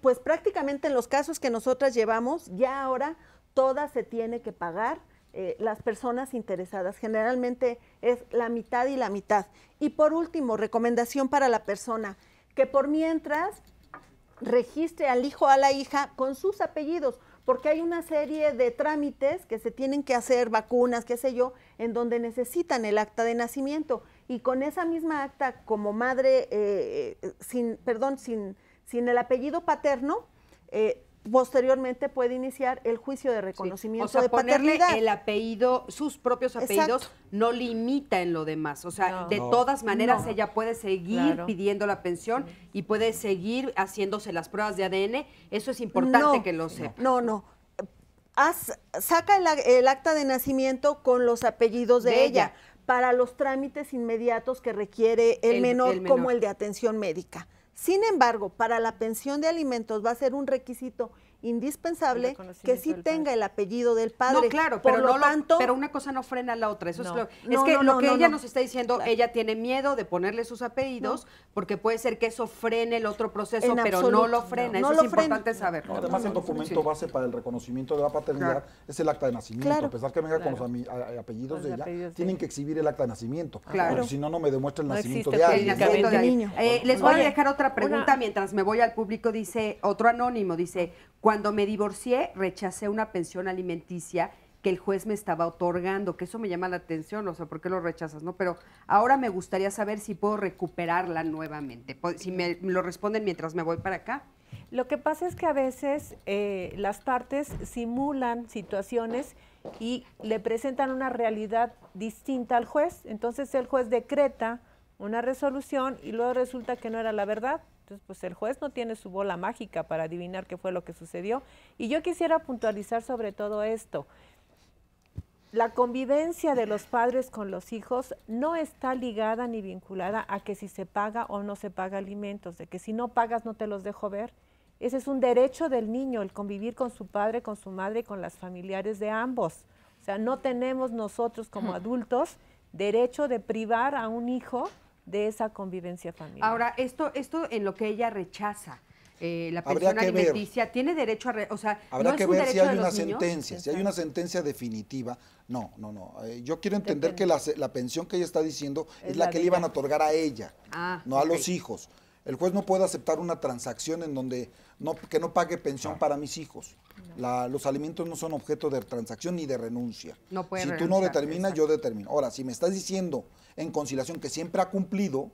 pues prácticamente en los casos que nosotras llevamos, ya ahora todas se tiene que pagar las personas interesadas. Generalmente es la mitad y la mitad. Y por último, recomendación para la persona, que por mientras registre al hijo o a la hija con sus apellidos, porque hay una serie de trámites que se tienen que hacer, vacunas, qué sé yo, en donde necesitan el acta de nacimiento. Y con esa misma acta, como madre, sin el apellido paterno, posteriormente puede iniciar el juicio de reconocimiento de paternidad. O sea, ponerle el apellido, sus propios apellidos, exacto, no limita en lo demás. O sea, de todas maneras ella puede seguir pidiendo la pensión y puede seguir haciéndose las pruebas de ADN. Eso es importante que lo sepa. No. Saca el acta de nacimiento con los apellidos de ella para los trámites inmediatos que requiere el menor, como el de atención médica. Sin embargo, para la pensión de alimentos va a ser un requisito indispensable que sí tenga el apellido del padre. No, claro, pero una cosa no frena a la otra. Eso es lo que ella nos está diciendo, claro, ella tiene miedo de ponerle sus apellidos porque puede ser que eso frene el otro proceso, pero no lo frena. Eso es importante saberlo. Además, el documento base para el reconocimiento de la paternidad es el acta de nacimiento. A pesar que venga con los apellidos de ella, tienen que exhibir el acta de nacimiento. Porque si no, no me demuestra el nacimiento de alguien. Les voy a dejar otra pregunta mientras me voy al público. Dice otro anónimo, dice: cuando me divorcié, rechacé una pensión alimenticia que el juez me estaba otorgando, que eso me llama la atención, o sea, ¿por qué lo rechazas? ¿No? Pero ahora me gustaría saber si puedo recuperarla nuevamente, si me lo responden mientras me voy para acá. Lo que pasa es que a veces las partes simulan situaciones y le presentan una realidad distinta al juez, entonces el juez decreta una resolución y luego resulta que no era la verdad. Entonces, pues el juez no tiene su bola mágica para adivinar qué fue lo que sucedió. Y yo quisiera puntualizar sobre todo esto. La convivencia de los padres con los hijos no está ligada ni vinculada a que si se paga o no se paga alimentos, de que si no pagas no te los dejo ver. Ese es un derecho del niño, el convivir con su padre, con su madre y con las familiares de ambos. O sea, no tenemos nosotros como adultos derecho de privar a un hijo de esa convivencia familiar. Ahora, esto en lo que ella rechaza, la Habría pensión que ver. alimenticia, tiene derecho a... o sea, Habrá ¿no que es un ver si derecho hay de una los niños? sentencia. Si hay una sentencia definitiva, no. Yo quiero entender que la pensión que ella está diciendo es la que le iban a otorgar a ella, no a los hijos. El juez no puede aceptar una transacción en donde que no pague pensión para mis hijos. Los alimentos no son objeto de transacción ni de renuncia. No puede si tú renunciar, no determinas, yo determino. Ahora, si me estás diciendo en conciliación que siempre ha cumplido,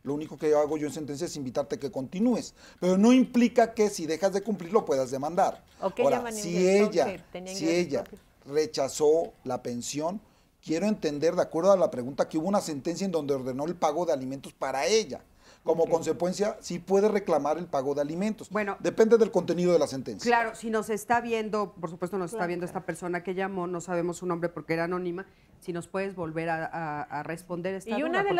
lo único que hago yo en sentencia es invitarte a que continúes. Pero no implica que si dejas de cumplir lo puedas demandar. Ahora, si ella rechazó la pensión, quiero entender, de acuerdo a la pregunta, que hubo una sentencia en donde ordenó el pago de alimentos para ella. Como consecuencia, sí puede reclamar el pago de alimentos. Bueno, depende del contenido de la sentencia. Claro, si nos está viendo, por supuesto nos está viendo esta persona que llamó, no sabemos su nombre porque era anónima, si nos puedes volver a responder esta duda. Y una de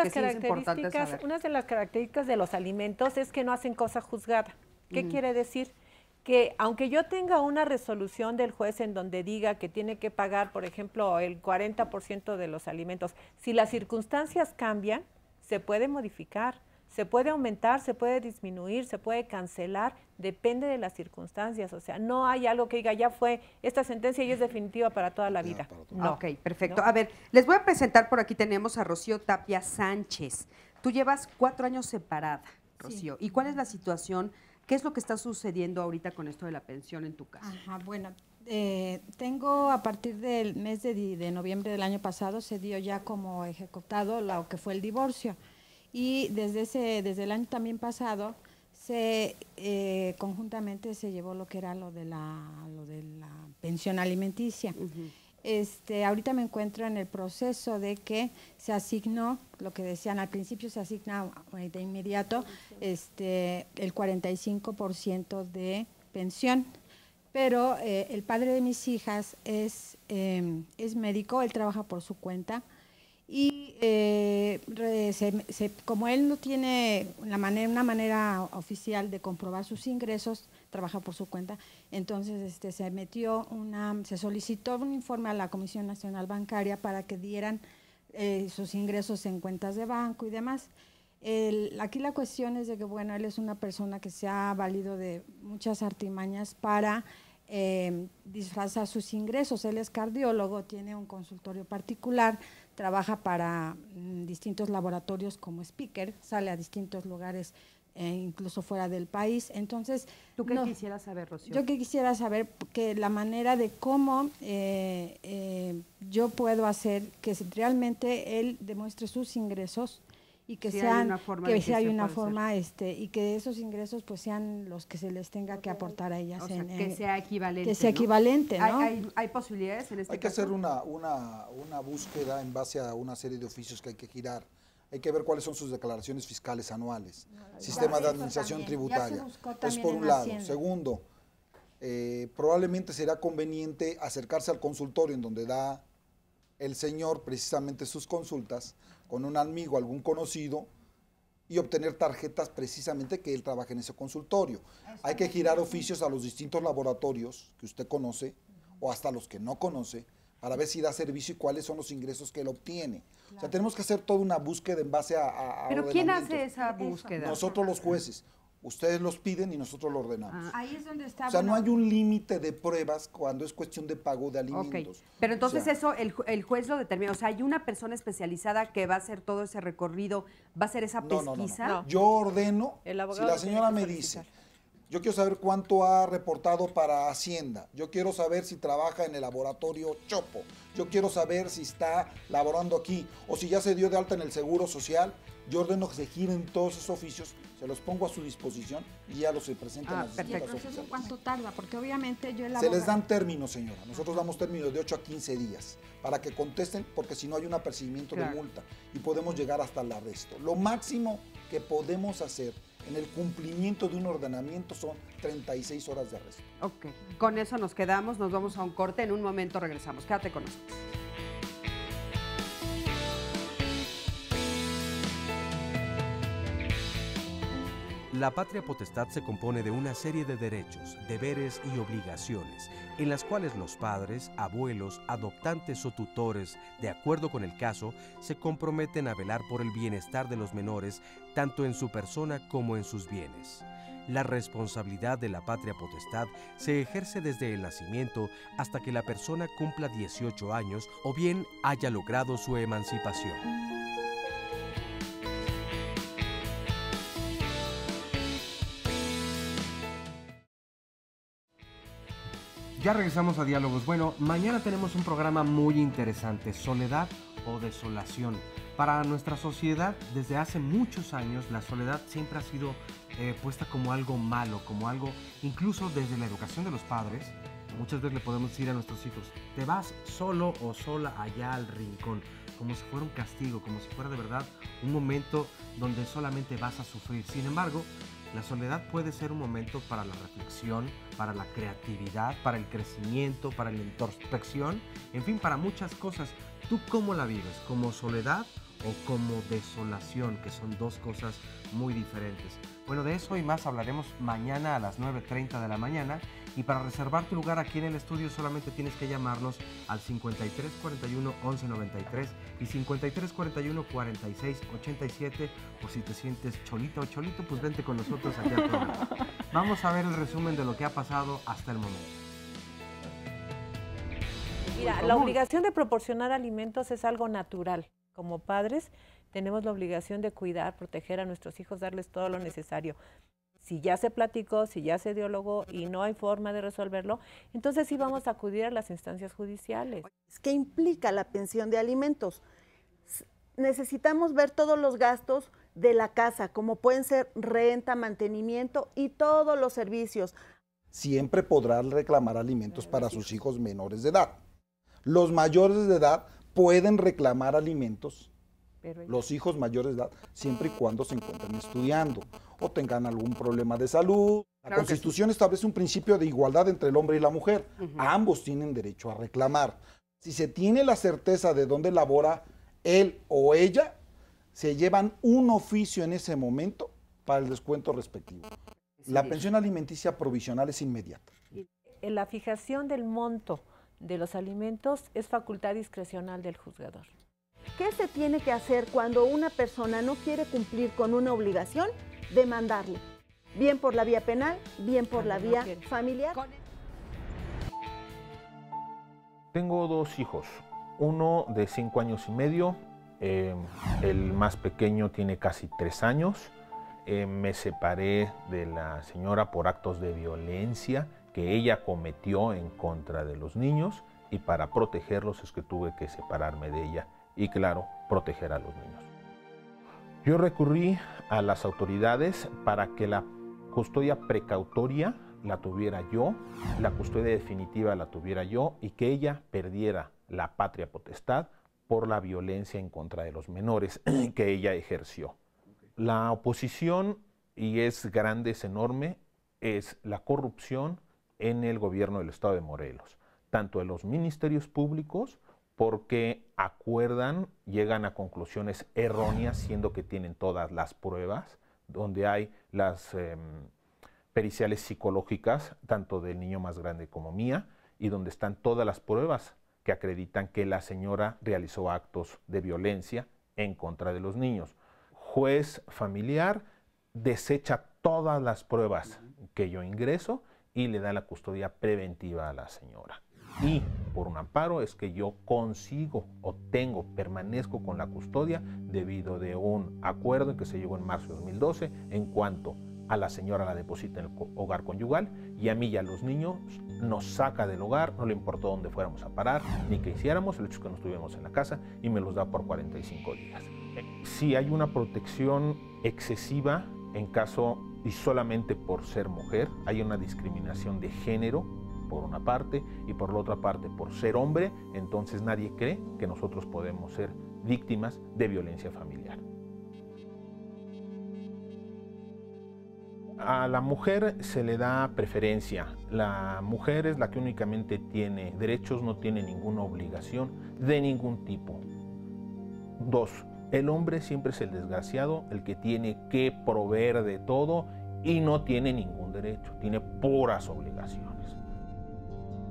las características de los alimentos es que no hacen cosa juzgada. ¿Qué quiere decir? Que aunque yo tenga una resolución del juez en donde diga que tiene que pagar, por ejemplo, el 40% de los alimentos, si las circunstancias cambian, se puede modificar. Se puede aumentar, se puede disminuir, se puede cancelar, depende de las circunstancias. O sea, no hay algo que diga, ya fue esta sentencia y es definitiva para toda la vida. No. Ok, perfecto. A ver, les voy a presentar, por aquí tenemos a Rocío Tapia Sánchez. Tú llevas 4 años separada, Rocío. ¿Y cuál es la situación? ¿Qué es lo que está sucediendo ahorita con esto de la pensión en tu casa? Bueno, tengo a partir del mes de noviembre del año pasado, se dio ya como ejecutado lo que fue el divorcio. Y desde el año también pasado conjuntamente se llevó lo que era lo de la pensión alimenticia. Ahorita me encuentro en el proceso de que se asignó, lo que decían al principio, se asigna de inmediato el 45% de pensión. Pero el padre de mis hijas es médico, él trabaja por su cuenta. Y como él no tiene una manera oficial de comprobar sus ingresos, trabaja por su cuenta, entonces se solicitó un informe a la Comisión Nacional Bancaria para que dieran sus ingresos en cuentas de banco y demás. Aquí la cuestión es de que, bueno, él es una persona que se ha valido de muchas artimañas para disfrazar sus ingresos. Él es cardiólogo, tiene un consultorio particular, trabaja para distintos laboratorios como speaker, sale a distintos lugares, incluso fuera del país. Entonces, ¿tú qué quisieras saber, Rocío? Yo que quisiera saber que la manera de cómo yo puedo hacer que realmente él demuestre sus ingresos y que hay una forma y que esos ingresos pues sean los que se les tenga que aportar a ellas. O sea, que sea equivalente. Que sea equivalente, ¿no? ¿Hay posibilidades en este caso? Hay que hacer una búsqueda en base a una serie de oficios que hay que girar. Hay que ver cuáles son sus declaraciones fiscales anuales. Sistema de administración tributaria. Es por un lado. Segundo, probablemente será conveniente acercarse al consultorio en donde da el señor precisamente sus consultas con un amigo, algún conocido, y obtener tarjetas precisamente que él trabaje en ese consultorio. Hay que girar oficios a los distintos laboratorios que usted conoce, o hasta los que no conoce, para ver si da servicio y cuáles son los ingresos que él obtiene. Claro. O sea, tenemos que hacer toda una búsqueda en base a ¿Pero quién hace esa búsqueda? Nosotros los jueces. Ustedes los piden y nosotros lo ordenamos. Ahí es donde está. O sea, no hay un límite de pruebas cuando es cuestión de pago de alimentos. Okay. Pero entonces eso el juez lo determina. O sea, hay una persona especializada que va a hacer todo ese recorrido, va a hacer esa pesquisa. No. Yo ordeno, si la señora me dice, yo quiero saber cuánto ha reportado para Hacienda, yo quiero saber si trabaja en el laboratorio Chopo, yo quiero saber si está laborando aquí o si ya se dio de alta en el Seguro Social, yo ordeno que se giren todos esos oficios, se los pongo a su disposición y ya los se presentan a las distintas oficinas. ¿Y el proceso cuánto tarda? Porque obviamente yo Se les dan términos, señora. Nosotros damos términos de 8 a 15 días para que contesten, porque si no hay un apercibimiento de multa y podemos llegar hasta el arresto. Lo máximo que podemos hacer en el cumplimiento de un ordenamiento son 36 horas de arresto. Ok, con eso nos quedamos, nos vamos a un corte, en un momento regresamos. Quédate con nosotros. La patria potestad se compone de una serie de derechos, deberes y obligaciones, en las cuales los padres, abuelos, adoptantes o tutores, de acuerdo con el caso, se comprometen a velar por el bienestar de los menores, tanto en su persona como en sus bienes. La responsabilidad de la patria potestad se ejerce desde el nacimiento hasta que la persona cumpla 18 años o bien haya logrado su emancipación. Ya regresamos a Diálogos. Bueno, mañana tenemos un programa muy interesante, soledad o desolación. Para nuestra sociedad, desde hace muchos años, la soledad siempre ha sido puesta como algo malo, como algo, incluso desde la educación de los padres. Muchas veces le podemos decir a nuestros hijos, te vas solo o sola allá al rincón, como si fuera un castigo, como si fuera de verdad un momento donde solamente vas a sufrir. Sin embargo, la soledad puede ser un momento para la reflexión, para la creatividad, para el crecimiento, para la introspección, en fin, para muchas cosas. ¿Tú cómo la vives? ¿Como soledad o como desolación? Que son dos cosas muy diferentes. Bueno, de eso y más hablaremos mañana a las 9:30 de la mañana. Y para reservar tu lugar aquí en el estudio solamente tienes que llamarnos al 53 41 11 93 y 53 41 46 87. O si te sientes cholita o cholito, pues vente con nosotros aquí al programa. Vamos a ver el resumen de lo que ha pasado hasta el momento. Mira, la obligación de proporcionar alimentos es algo natural. Como padres tenemos la obligación de cuidar, proteger a nuestros hijos, darles todo lo necesario. Si ya se platicó, si ya se dialogó y no hay forma de resolverlo, entonces sí vamos a acudir a las instancias judiciales. ¿Qué implica la pensión de alimentos? Necesitamos ver todos los gastos de la casa, como pueden ser renta, mantenimiento y todos los servicios. Siempre podrán reclamar alimentos para sus hijos menores de edad. Los mayores de edad pueden reclamar alimentos, los hijos mayores de edad, siempre y cuando se encuentren estudiando o tengan algún problema de salud. La Constitución establece un principio de igualdad entre el hombre y la mujer. Ambos tienen derecho a reclamar. Si se tiene la certeza de dónde labora él o ella, se llevan un oficio en ese momento para el descuento respectivo. La pensión alimenticia provisional es inmediata. La fijación del monto de los alimentos es facultad discrecional del juzgador. ¿Qué se tiene que hacer cuando una persona no quiere cumplir con una obligación? Demandarle, bien por la vía penal, bien por la vía familiar. Tengo dos hijos, uno de 5 años y medio, el más pequeño tiene casi 3 años. Me separé de la señora por actos de violencia que ella cometió en contra de los niños y para protegerlos es que tuve que separarme de ella y, claro, proteger a los niños. Yo recurrí a las autoridades para que la custodia precautoria la tuviera yo, la custodia definitiva la tuviera yo y que ella perdiera la patria potestad por la violencia en contra de los menores que ella ejerció. La oposición, y es grande, es enorme, es la corrupción en el gobierno del estado de Morelos, tanto de los ministerios públicos, porque acuerdan, llegan a conclusiones erróneas, siendo que tienen todas las pruebas, donde hay las periciales psicológicas, tanto del niño más grande como mía, y donde están todas las pruebas que acreditan que la señora realizó actos de violencia en contra de los niños. Juez familiar desecha todas las pruebas que yo ingreso y le da la custodia preventiva a la señora. Y por un amparo es que yo consigo, obtengo, permanezco con la custodia debido de un acuerdo que se llegó en marzo de 2012 en cuanto a la señora la deposita en el hogar conyugal y a mí y a los niños nos saca del hogar, no le importó dónde fuéramos a parar ni qué hiciéramos, el hecho es que no estuvimos en la casa y me los da por 45 días. Si hay una protección excesiva en caso y solamente por ser mujer, hay una discriminación de género por una parte y por la otra parte por ser hombre, entonces nadie cree que nosotros podemos ser víctimas de violencia familiar. A la mujer se le da preferencia. La mujer es la que únicamente tiene derechos, no tiene ninguna obligación de ningún tipo. 2. El hombre siempre es el desgraciado, el que tiene que proveer de todo y no tiene ningún derecho, tiene puras obligaciones.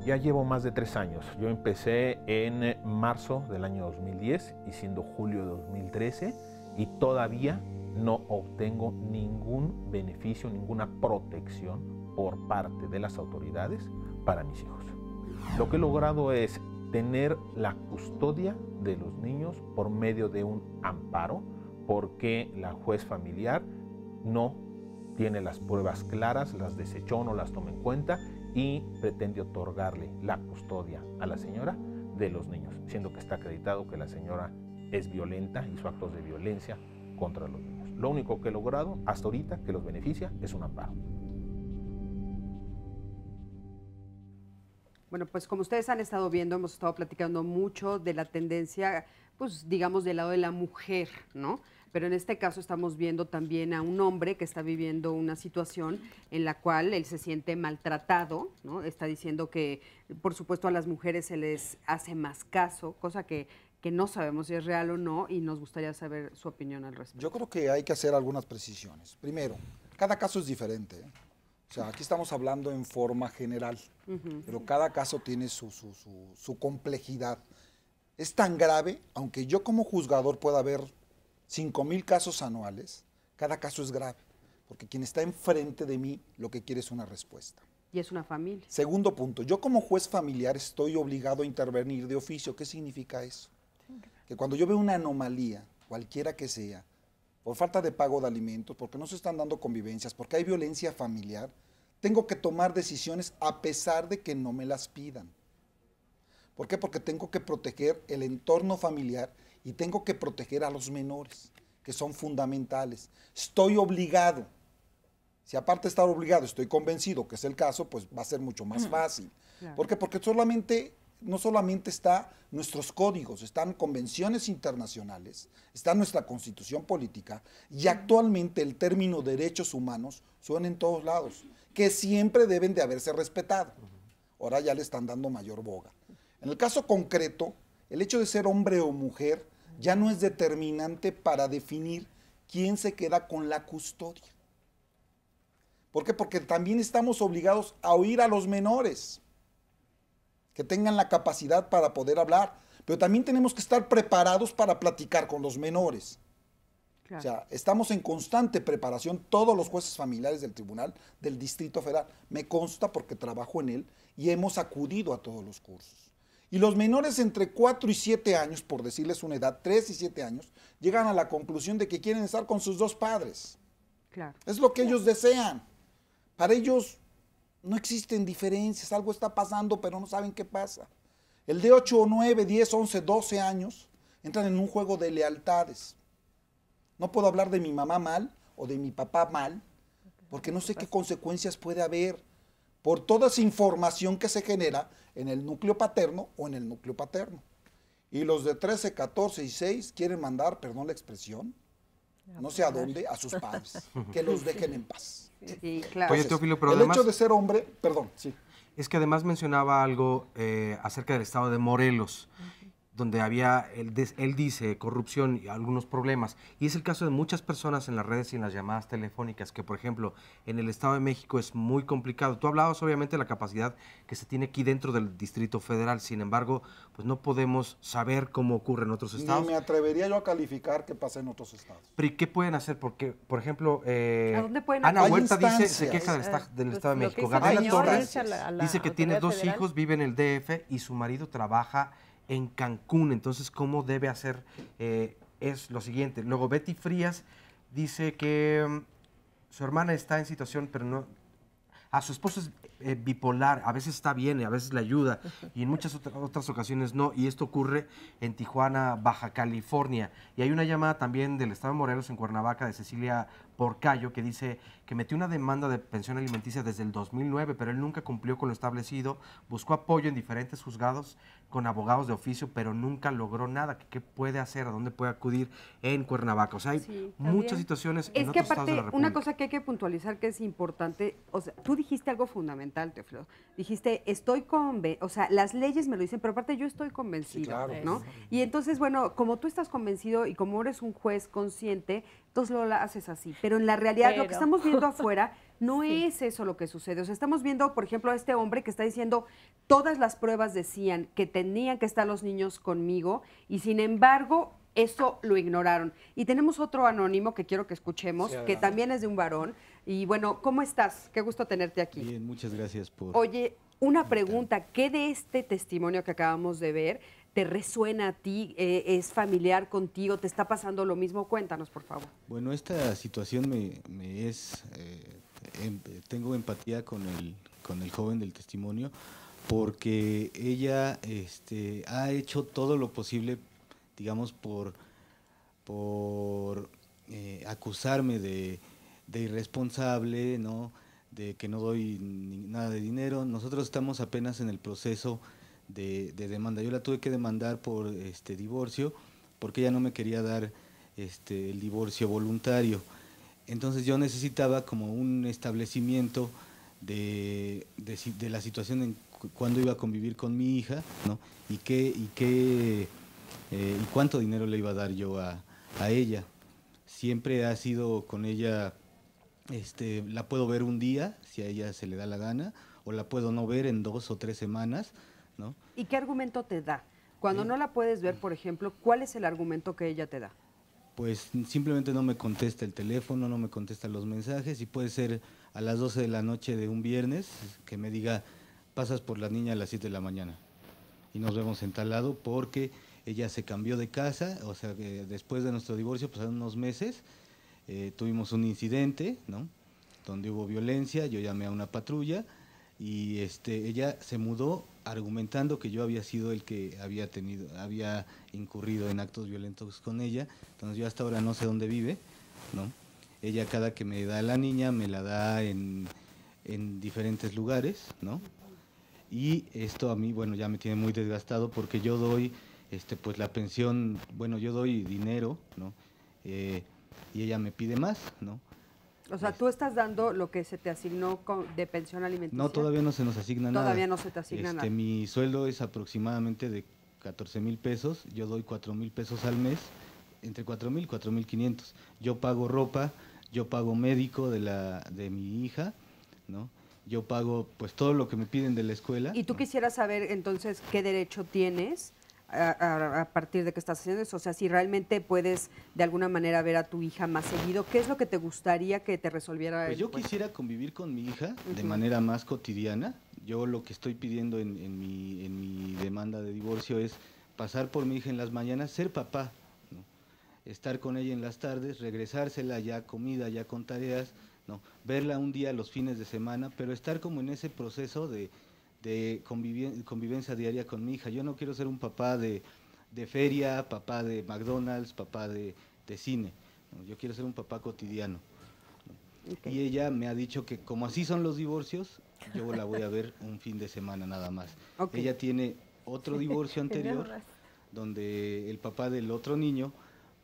Ya llevo más de 3 años. Yo empecé en marzo del año 2010 y siendo julio de 2013 y todavía no obtengo ningún beneficio, ninguna protección por parte de las autoridades para mis hijos. Lo que he logrado es tener la custodia de los niños por medio de un amparo, porque la juez familiar no tiene las pruebas claras, las desechó, no las toma en cuenta y pretende otorgarle la custodia a la señora de los niños, siendo que está acreditado que la señora es violenta, hizo actos de violencia contra los niños. Lo único que he logrado hasta ahorita que los beneficia es un amparo. Bueno, pues como ustedes han estado viendo, hemos estado platicando mucho de la tendencia, pues digamos, del lado de la mujer, ¿no? Pero en este caso estamos viendo también a un hombre que está viviendo una situación en la cual él se siente maltratado, ¿no? Está diciendo que, por supuesto, a las mujeres se les hace más caso, cosa que no sabemos si es real o no, y nos gustaría saber su opinión al respecto. Yo creo que hay que hacer algunas precisiones. Primero, cada caso es diferente, ¿eh? O sea, aquí estamos hablando en forma general, pero cada caso tiene su complejidad. Es tan grave, aunque yo como juzgador pueda ver 5,000 casos anuales, cada caso es grave, porque quien está enfrente de mí lo que quiere es una respuesta. Y es una familia. Segundo punto, yo como juez familiar estoy obligado a intervenir de oficio. ¿Qué significa eso? Que cuando yo veo una anomalía, cualquiera que sea, por falta de pago de alimentos, porque no se están dando convivencias, porque hay violencia familiar, tengo que tomar decisiones a pesar de que no me las pidan. ¿Por qué? Porque tengo que proteger el entorno familiar y tengo que proteger a los menores, que son fundamentales. Estoy obligado. Si aparte de estar obligado estoy convencido que es el caso, pues va a ser mucho más fácil. Claro. ¿Por qué? Porque no solamente están nuestros códigos, están convenciones internacionales, está nuestra constitución política y actualmente el término derechos humanos suena en todos lados, que siempre deben de haberse respetado. Ahora ya le están dando mayor boga. En el caso concreto, el hecho de ser hombre o mujer ya no es determinante para definir quién se queda con la custodia. ¿Por qué? Porque también estamos obligados a oír a los menores, que tengan la capacidad para poder hablar, pero también tenemos que estar preparados para platicar con los menores. Claro. O sea, estamos en constante preparación, todos los jueces familiares del Tribunal del Distrito Federal. Me consta porque trabajo en él y hemos acudido a todos los cursos. Y los menores entre 4 y 7 años, por decirles una edad, 3 y 7 años, llegan a la conclusión de que quieren estar con sus 2 padres. Claro. Es lo que ellos desean. Para ellos no existen diferencias, algo está pasando, pero no saben qué pasa. El de 8 o 9, 10, 11, 12 años entran en un juego de lealtades. No puedo hablar de mi mamá mal o de mi papá mal, porque no sé qué consecuencias puede haber por toda esa información que se genera en el núcleo paterno o en el núcleo paterno. Y los de 13, 14 y 6 quieren mandar, perdón la expresión, no sé a dónde, a sus padres, que los dejen en paz. Sí, claro. Oye, Teófilo, pero el además, hecho de ser hombre, perdón, sí. Es que además mencionaba algo acerca del estado de Morelos, donde había, él dice, corrupción y algunos problemas. Y es el caso de muchas personas en las redes y en las llamadas telefónicas, que por ejemplo, en el Estado de México es muy complicado. Tú hablabas obviamente de la capacidad que se tiene aquí dentro del Distrito Federal, sin embargo, pues no podemos saber cómo ocurre en otros estados. Ni me atrevería yo a calificar qué pasa en otros estados. Pero ¿y qué pueden hacer? Porque, por ejemplo, ¿a dónde pueden Ana Hay Huerta dice, instancias. se queja del Estado de Lo que México. hizo Gabriela el Torres señor a la dice que tiene autoridad 2 federal. hijos, vive en el DF y su marido trabaja en Cancún. Entonces, ¿cómo debe hacer? Es lo siguiente. Luego, Betty Frías dice que su hermana está en situación, pero no... A su esposo es bipolar, a veces está bien y a veces le ayuda, y en muchas otras ocasiones no, y esto ocurre en Tijuana, Baja California. Y hay una llamada también del Estado de Morelos, en Cuernavaca, de Cecilia Porcayo, que dice que metió una demanda de pensión alimenticia desde el 2009, pero él nunca cumplió con lo establecido, buscó apoyo en diferentes juzgados con abogados de oficio, pero nunca logró nada. ¿Qué puede hacer? ¿A dónde puede acudir en Cuernavaca? O sea, hay muchas situaciones en Es que otros estados de la aparte, República. una cosa que hay que puntualizar que es importante, o sea, tú dijiste algo fundamental, Teófilo. Dijiste, o sea, las leyes me lo dicen, pero aparte yo estoy convencido, Sí, claro. ¿no? Y entonces, bueno, como tú estás convencido y como eres un juez consciente, entonces lo haces así. Pero en la realidad lo que estamos viendo afuera no es eso lo que sucede. O sea, estamos viendo, por ejemplo, a este hombre que está diciendo, todas las pruebas decían que tenían que estar los niños conmigo y sin embargo eso lo ignoraron. Y tenemos otro anónimo que quiero que escuchemos, que también es de un varón. Y bueno, ¿cómo estás? Qué gusto tenerte aquí. Bien, muchas gracias por... Oye, una pregunta, ¿qué de este testimonio que acabamos de ver te resuena a ti? ¿Es familiar contigo? ¿Te está pasando lo mismo? Cuéntanos, por favor. Bueno, esta situación tengo empatía con el joven del testimonio, porque ella ha hecho todo lo posible, digamos, por acusarme de irresponsable, ¿no?, de que no doy nada de dinero. Nosotros estamos apenas en el proceso de demanda. Yo la tuve que demandar por divorcio, porque ella no me quería dar el divorcio voluntario. Entonces yo necesitaba como un establecimiento de la situación en cuándo iba a convivir con mi hija, ¿no?, y cuánto dinero le iba a dar yo a ella. Siempre ha sido con ella, la puedo ver un día, si a ella se le da la gana, o la puedo no ver en 2 o 3 semanas, ¿no? ¿Y qué argumento te da? Cuando no la puedes ver, por ejemplo, ¿cuál es el argumento que ella te da? Pues simplemente no me contesta el teléfono, no me contesta los mensajes, y puede ser a las 12 de la noche de un viernes que me diga, pasas por la niña a las 7 de la mañana y nos vemos en tal lado, porque ella se cambió de casa. O sea, que después de nuestro divorcio, pasaron unos meses, tuvimos un incidente, ¿no?, donde hubo violencia. Yo llamé a una patrulla y ella se mudó argumentando que yo había sido el que había incurrido en actos violentos con ella. Entonces yo hasta ahora no sé dónde vive, ¿no? Ella, cada que me da la niña, me la da en diferentes lugares, ¿no? Y esto a mí, bueno, ya me tiene muy desgastado, porque yo doy pues la pensión, bueno, yo doy dinero, ¿no? Y ella me pide más, ¿no? O sea, ¿tú estás dando lo que se te asignó de pensión alimenticia? No, todavía no se nos asigna nada. Todavía no se te asigna nada. Mi sueldo es aproximadamente de 14,000 pesos, yo doy 4,000 pesos al mes, entre 4,000 y 4,500. Yo pago ropa, yo pago médico de mi hija, ¿no? Yo pago pues todo lo que me piden de la escuela. ¿Y tú quisieras saber entonces qué derecho tienes a partir de que estás haciendo eso? O sea, si realmente puedes de alguna manera ver a tu hija más seguido, ¿qué es lo que te gustaría que te resolviera? Pues yo quisiera convivir con mi hija de manera más cotidiana. Yo lo que estoy pidiendo en mi demanda de divorcio es pasar por mi hija en las mañanas, ser papá, ¿no?, estar con ella en las tardes, regresársela ya comida, ya con tareas, ¿no?, verla un día los fines de semana, pero estar como en ese proceso de convivencia diaria con mi hija. Yo no quiero ser un papá de feria, papá de McDonald's, papá de cine, ¿no? Yo quiero ser un papá cotidiano, ¿no? Okay. Y ella me ha dicho que como así son los divorcios, yo la voy a ver un fin de semana nada más. Okay. Ella tiene otro divorcio anterior, donde el papá del otro niño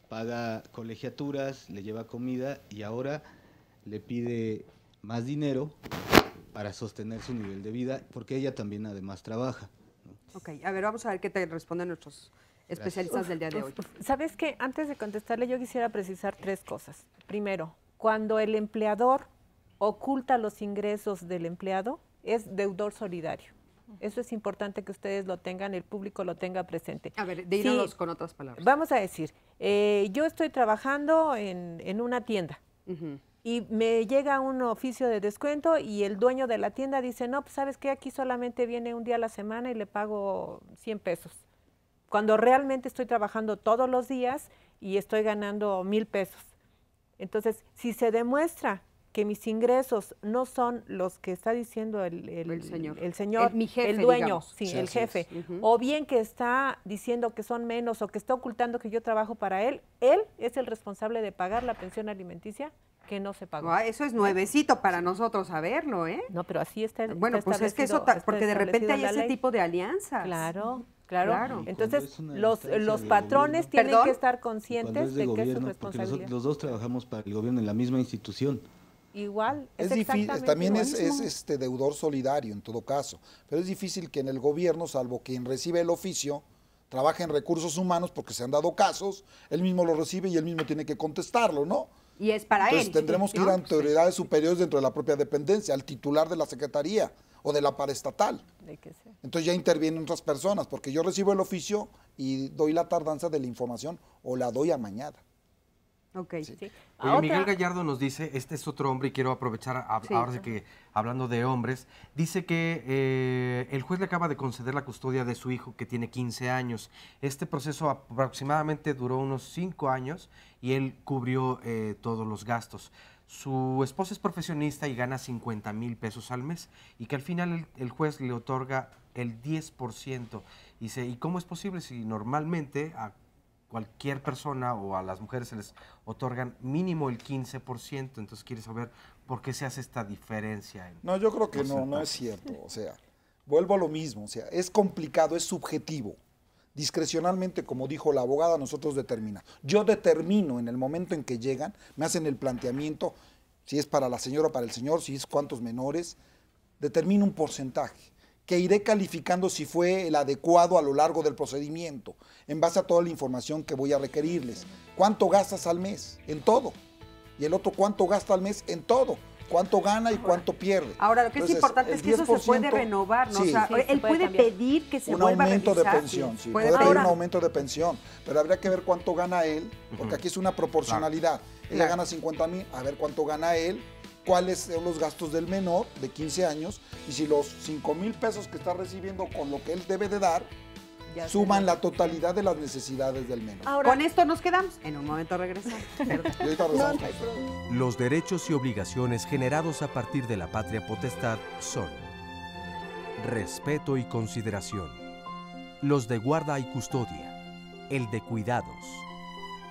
paga colegiaturas, le lleva comida, y ahora le pide más dinero para sostener su nivel de vida, porque ella también además trabaja, ¿no? Ok, a ver, vamos a ver qué te responden nuestros especialistas del día de hoy. ¿Sabes qué? Antes de contestarle, yo quisiera precisar 3 cosas. Primero, cuando el empleador oculta los ingresos del empleado, es deudor solidario. Eso es importante que ustedes lo tengan, el público lo tenga presente. A ver, díganos con otras palabras. Vamos a decir, yo estoy trabajando en una tienda. Y me llega un oficio de descuento y el dueño de la tienda dice, no, pues ¿sabes qué? Aquí solamente viene un día a la semana y le pago 100 pesos. Cuando realmente estoy trabajando todos los días y estoy ganando 1,000 pesos. Entonces, si se demuestra que mis ingresos no son los que está diciendo el señor, mi jefe, el dueño, digamos. sí, el jefe, o bien que está diciendo que son menos o que está ocultando que yo trabajo para él es el responsable de pagar la pensión alimenticia que no se pagó. Eso es nuevecito para nosotros saberlo, ¿eh? No, pero así está. Bueno, pues es que eso, porque de repente hay ese tipo de alianzas. Claro. Entonces, los patrones tienen que estar conscientes de que es su responsabilidad. Porque los dos trabajamos para el gobierno en la misma institución. Igual, es difícil, también es deudor solidario en todo caso, pero es difícil que en el gobierno, salvo quien recibe el oficio, trabaje en recursos humanos, porque se han dado casos, él mismo lo recibe y él mismo tiene que contestarlo, ¿no? Y es para Entonces él. tendremos que ir a autoridades superiores dentro de la propia dependencia, al titular de la secretaría o de la paraestatal. Entonces ya intervienen otras personas, porque yo recibo el oficio y doy la tardanza de la información o la doy amañada. Ok. Sí. Oye, Miguel Gallardo nos dice, este es otro hombre y quiero aprovechar ahora sí que hablando de hombres, dice que el juez le acaba de conceder la custodia de su hijo que tiene 15 años. Este proceso aproximadamente duró unos 5 años y él cubrió todos los gastos. Su esposa es profesionista y gana 50,000 pesos al mes y que al final el juez le otorga el 10%. Dice, ¿y cómo es posible si normalmente a cualquier persona o a las mujeres se les otorgan mínimo el 15%? Entonces quiere saber por qué se hace esta diferencia. No, yo creo que no es cierto. O sea, vuelvo a lo mismo. O sea, es complicado, es subjetivo. Discrecionalmente, como dijo la abogada, nosotros determinamos. Yo determino en el momento en que llegan, me hacen el planteamiento, si es para la señora o para el señor, si es cuántos menores, determino un porcentaje que iré calificando si fue el adecuado a lo largo del procedimiento, en base a toda la información que voy a requerirles. ¿Cuánto gastas al mes? En todo. Y el otro, ¿cuánto gasta al mes? En todo. ¿Cuánto gana y cuánto pierde? Ahora, lo que Entonces, es importante es que eso se puede renovar, ¿no? Sí. O sea, él puede pedir que se vuelva a revisar. Un aumento de pensión, sí. Puede pedir un aumento de pensión, pero habría que ver cuánto gana él, porque aquí es una proporcionalidad. Ella gana 50,000, a ver cuánto gana él, cuáles son los gastos del menor de 15 años, y si los 5,000 pesos que está recibiendo con lo que él debe de dar, suman la totalidad de las necesidades del menor. Ahora, con esto nos quedamos. En un momento regresamos. Los derechos y obligaciones generados a partir de la patria potestad son respeto y consideración, los de guarda y custodia, el de cuidados,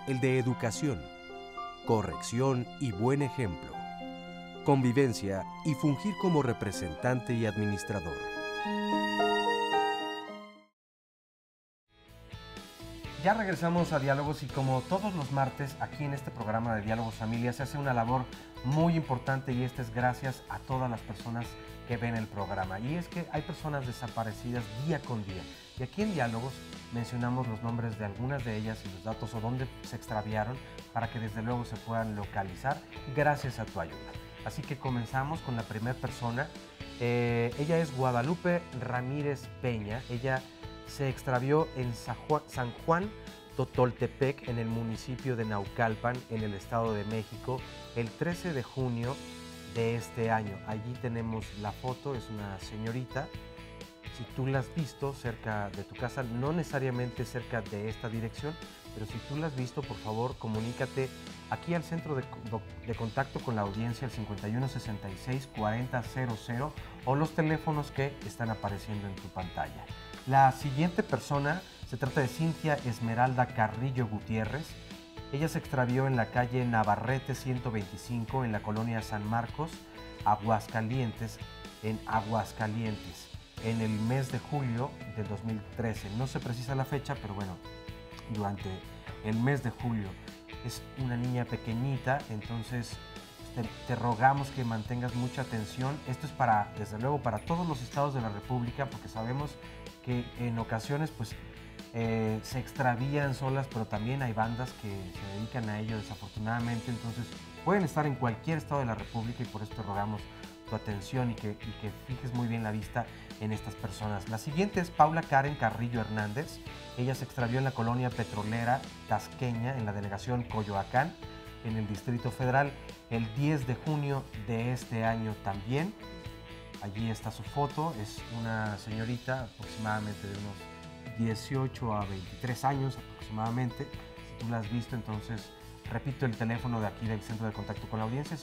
el de educación, corrección y buen ejemplo, convivencia y fungir como representante y administrador. Ya regresamos a Diálogos y como todos los martes aquí en este programa de Diálogos Familia se hace una labor muy importante y esta es gracias a todas las personas que ven el programa. Y es que hay personas desaparecidas día con día. Y aquí en Diálogos mencionamos los nombres de algunas de ellas y los datos o dónde se extraviaron para que desde luego se puedan localizar gracias a tu ayuda. Así que comenzamos con la primera persona. Ella es Guadalupe Ramírez Peña. Ella se extravió en San Juan Totoltepec, en el municipio de Naucalpan, en el Estado de México, el 13 de junio de este año. Allí tenemos la foto, es una señorita. Si tú la has visto cerca de tu casa, no necesariamente cerca de esta dirección, pero si tú la has visto, por favor, comunícate aquí al centro de contacto con la audiencia, al 5166-4000 o los teléfonos que están apareciendo en tu pantalla. La siguiente persona se trata de Cintia Esmeralda Carrillo Gutiérrez. Ella se extravió en la calle Navarrete 125 en la colonia San Marcos, Aguascalientes, en el mes de julio del 2013. No se precisa la fecha, pero bueno, durante el mes de julio. Es una niña pequeñita, entonces te rogamos que mantengas mucha atención. Esto es desde luego, para todos los estados de la República, porque sabemos que en ocasiones pues se extravían solas, pero también hay bandas que se dedican a ello desafortunadamente, entonces pueden estar en cualquier estado de la República y por eso te rogamos tu atención y que fijes muy bien la vista en estas personas. La siguiente es Paula Karen Carrillo Hernández. Ella se extravió en la colonia petrolera Tasqueña, en la delegación Coyoacán, en el Distrito Federal, el 10 de junio de este año también. Allí está su foto, es una señorita aproximadamente de unos 18 a 23 años aproximadamente. Si tú la has visto, entonces repito el teléfono de aquí del Centro de Contacto con la Audiencia,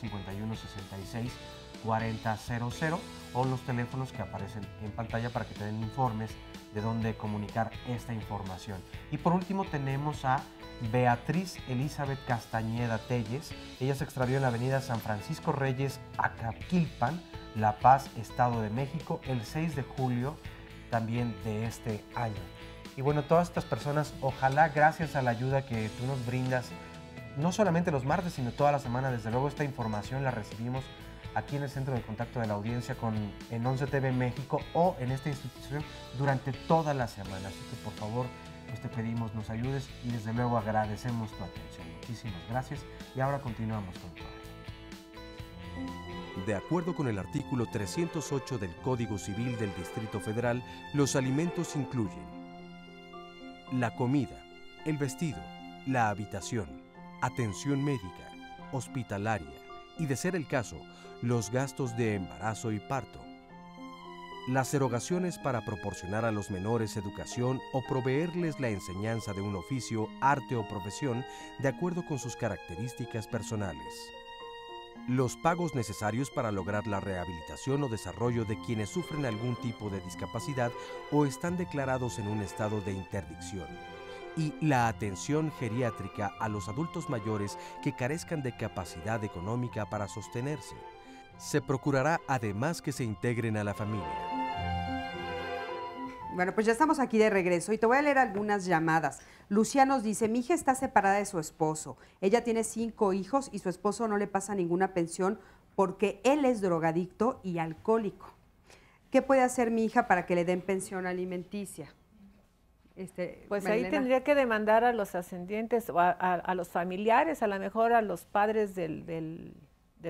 5166-4000 o los teléfonos que aparecen en pantalla para que te den informes de dónde comunicar esta información. Y por último tenemos a Beatriz Elizabeth Castañeda Telles. Ella se extravió en la avenida San Francisco Reyes, Acaquilpan, La Paz, Estado de México, el 6 de julio también de este año. Y bueno, todas estas personas, ojalá gracias a la ayuda que tú nos brindas, no solamente los martes, sino toda la semana, desde luego esta información la recibimos aquí en el Centro de Contacto de la Audiencia en 11 TV México o en esta institución durante toda la semana. Así que por favor, pues te pedimos nos ayudes y desde luego agradecemos tu atención. Muchísimas gracias y ahora continuamos con tu. De acuerdo con el artículo 308 del Código Civil del Distrito Federal, los alimentos incluyen la comida, el vestido, la habitación, atención médica, hospitalaria y, de ser el caso, los gastos de embarazo y parto. Las erogaciones para proporcionar a los menores educación o proveerles la enseñanza de un oficio, arte o profesión de acuerdo con sus características personales. Los pagos necesarios para lograr la rehabilitación o desarrollo de quienes sufren algún tipo de discapacidad o están declarados en un estado de interdicción. Y la atención geriátrica a los adultos mayores que carezcan de capacidad económica para sostenerse. Se procurará además que se integren a la familia. Bueno, pues ya estamos aquí de regreso y te voy a leer algunas llamadas. Luciano nos dice, mi hija está separada de su esposo. Ella tiene 5 hijos y su esposo no le pasa ninguna pensión porque él es drogadicto y alcohólico. ¿Qué puede hacer mi hija para que le den pensión alimenticia? Pues Marilena. ahí tendría que demandar a los ascendientes o a los familiares, a lo mejor a los padres del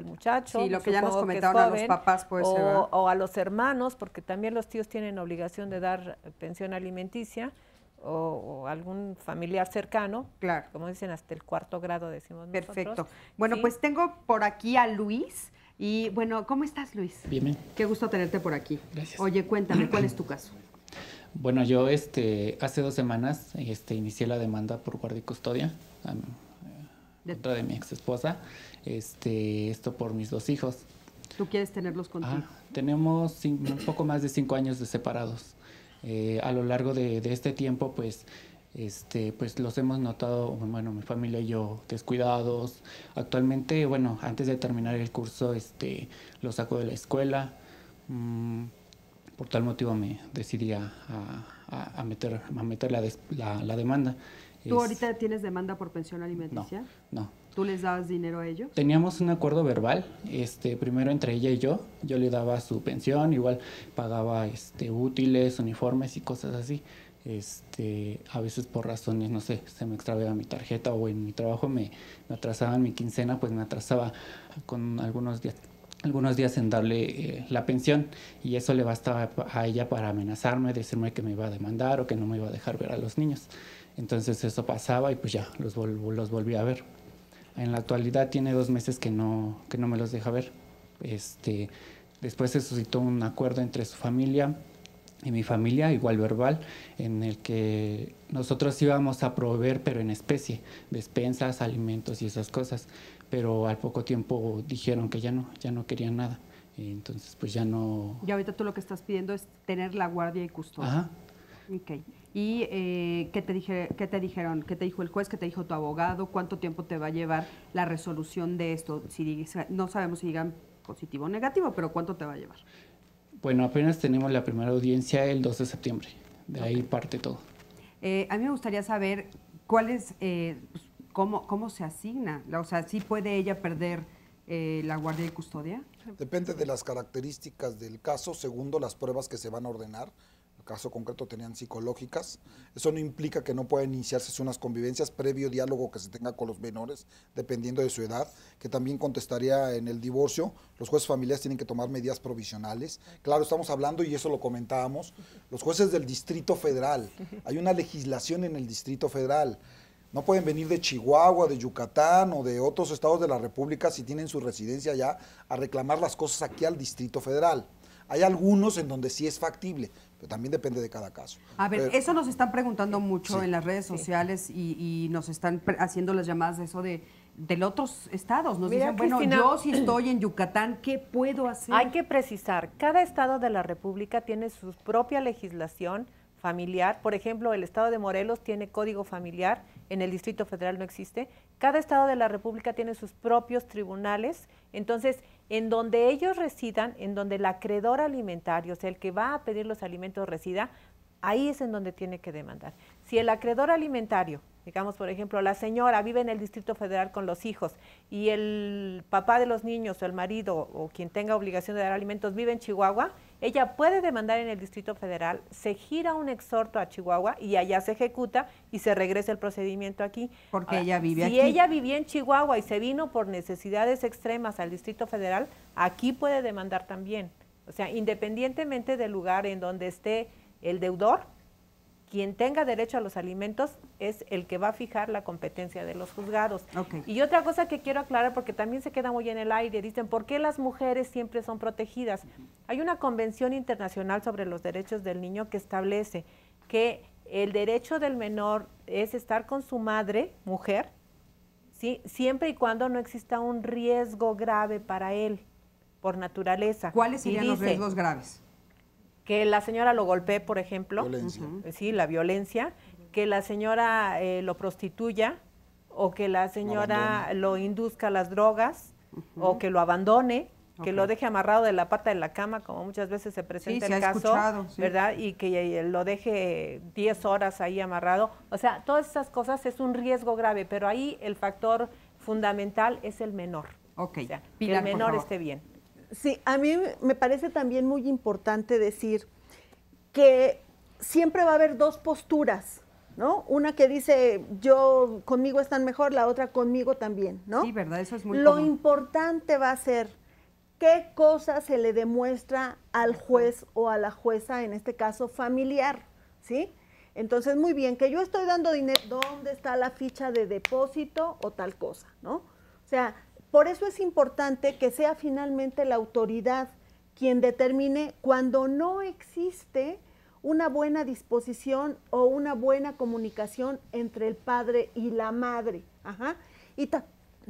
muchacho. Sí, lo que ya nos supongo comentaron, es a los papás puede ser, ¿verdad? o a los hermanos, porque también los tíos tienen obligación de dar pensión alimenticia, o algún familiar cercano, claro, como dicen, hasta el 4º grado decimos nosotros. Perfecto. Bueno, Sí. pues tengo por aquí a Luis. Y bueno, ¿cómo estás, Luis? Bien. Qué gusto tenerte por aquí. Gracias. Oye, cuéntame, ¿cuál es tu caso? Bueno, yo hace 2 semanas inicié la demanda por guardia y custodia contra de mi ex esposa. Esto por mis 2 hijos. ¿Tú quieres tenerlos contigo? Tenemos un poco más de 5 años de separados. A lo largo de este tiempo, pues los hemos notado, bueno, mi familia y yo, descuidados. Actualmente, bueno, antes de terminar el curso, lo saco de la escuela. Por tal motivo me decidí a meter la demanda. ¿Tú ahorita tienes demanda por pensión alimenticia? No. ¿Tú les dabas dinero a ellos? Teníamos un acuerdo verbal, primero entre ella y yo le daba su pensión, igual pagaba útiles, uniformes y cosas así. A veces por razones, no sé, se me extraviaba mi tarjeta o en mi trabajo me atrasaban mi quincena, pues me atrasaba con algunos días en darle la pensión, y eso le bastaba a ella para amenazarme, decirme que me iba a demandar o que no me iba a dejar ver a los niños. Entonces eso pasaba y pues ya los volví a ver. En la actualidad tiene 2 meses que no me los deja ver. Después se suscitó un acuerdo entre su familia y mi familia, igual verbal, en el que nosotros íbamos a proveer, pero en especie, despensas, alimentos y esas cosas. Pero al poco tiempo dijeron que ya no querían nada. Y entonces pues ya no... Y ahorita tú lo que estás pidiendo es tener la guardia y custodia. Ajá. Ok. ¿Y qué te dijeron? ¿Qué te dijo el juez? ¿Qué te dijo tu abogado? ¿Cuánto tiempo te va a llevar la resolución de esto? No sabemos si digan positivo o negativo, pero ¿cuánto te va a llevar? Bueno, apenas tenemos la primera audiencia el 2 de septiembre. De ahí parte todo. A mí me gustaría saber cómo se asigna. O sea, ¿sí puede ella perder la guardia y custodia? Depende de las características del caso, segundo las pruebas que se van a ordenar. El caso concreto tenían psicológicas. Eso no implica que no puedan iniciarse unas convivencias previo diálogo que se tenga con los menores, dependiendo de su edad, que también contestaría en el divorcio. Los jueces familiares tienen que tomar medidas provisionales. Claro, estamos hablando, y eso lo comentábamos, los jueces del Distrito Federal. Hay una legislación en el Distrito Federal. No pueden venir de Chihuahua, de Yucatán o de otros estados de la República si tienen su residencia allá a reclamar las cosas aquí al Distrito Federal. Hay algunos en donde sí es factible, pero también depende de cada caso. A ver, eso nos están preguntando mucho Sí. en las redes sociales y nos están haciendo las llamadas de eso de otros estados. Nos Mira, dicen, bueno, Cristina, yo si estoy en Yucatán, ¿qué puedo hacer? Hay que precisar, cada estado de la República tiene su propia legislación familiar. Por ejemplo, el estado de Morelos tiene código familiar, en el Distrito Federal no existe. Cada estado de la República tiene sus propios tribunales. Entonces, en donde ellos residan, en donde el acreedor alimentario, o sea, el que va a pedir los alimentos resida, ahí es en donde tiene que demandar. Si el acreedor alimentario, digamos, por ejemplo, la señora vive en el Distrito Federal con los hijos y el papá de los niños o el marido o quien tenga obligación de dar alimentos vive en Chihuahua, ella puede demandar en el Distrito Federal, se gira un exhorto a Chihuahua y allá se ejecuta y se regresa el procedimiento aquí. Porque Ahora, ella vive aquí. Si ella vivía en Chihuahua y se vino por necesidades extremas al Distrito Federal, aquí puede demandar también. O sea, independientemente del lugar en donde esté el deudor, quien tenga derecho a los alimentos es el que va a fijar la competencia de los juzgados. Okay. Y otra cosa que quiero aclarar, porque también se queda muy en el aire, dicen, ¿por qué las mujeres siempre son protegidas? Hay una convención internacional sobre los derechos del niño que establece que el derecho del menor es estar con su madre, mujer, ¿sí? Siempre y cuando no exista un riesgo grave para él, por naturaleza. ¿Cuáles Y serían los dice, riesgos graves? que la señora lo golpee, por ejemplo. Violencia. Sí, la violencia. Que la señora lo prostituya o que la señora lo induzca a las drogas o que lo abandone, que lo deje amarrado de la pata de la cama, como muchas veces se presenta Sí, el se ha caso, escuchado, sí. ¿verdad? Y que lo deje 10 horas ahí amarrado. O sea, todas esas cosas es un riesgo grave, pero ahí el factor fundamental es el menor. Ok. O sea, Pilar, que el por menor favor. esté bien. Sí, a mí me parece también muy importante decir que siempre va a haber dos posturas, ¿no? Una que dice, yo conmigo están mejor, la otra conmigo también, ¿no? Sí, ¿verdad? Eso es muy Lo común. importante va a ser qué cosa se le demuestra al juez o a la jueza, en este caso familiar, ¿sí? Entonces, muy bien, que yo estoy dando dinero, ¿dónde está la ficha de depósito o tal cosa, ¿no? O sea, por eso es importante que sea finalmente la autoridad quien determine cuando no existe una buena disposición o una buena comunicación entre el padre y la madre. Ajá. Y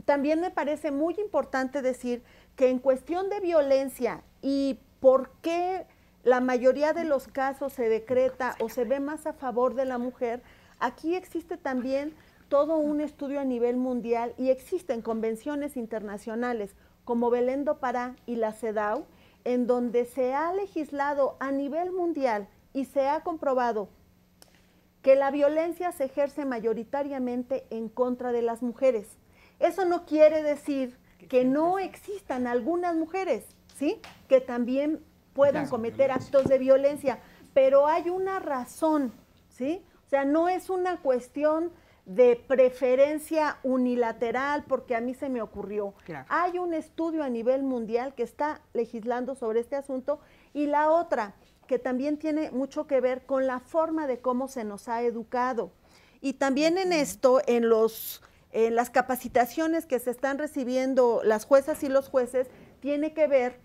también me parece muy importante decir que en cuestión de violencia y por qué la mayoría de los casos se decreta o se ve más a favor de la mujer, aquí existe también todo un estudio a nivel mundial y existen convenciones internacionales como Belén do Pará y la CEDAW, en donde se ha legislado a nivel mundial y se ha comprobado que la violencia se ejerce mayoritariamente en contra de las mujeres. Eso no quiere decir que no existan algunas mujeres, ¿sí? Que también puedan cometer actos de violencia, pero hay una razón, ¿sí? O sea, no es una cuestión de preferencia unilateral porque a mí se me ocurrió. Claro. Hay un estudio a nivel mundial que está legislando sobre este asunto y la otra que también tiene mucho que ver con la forma de cómo se nos ha educado. Y también en esto, en las capacitaciones que se están recibiendo las juezas y los jueces, tiene que ver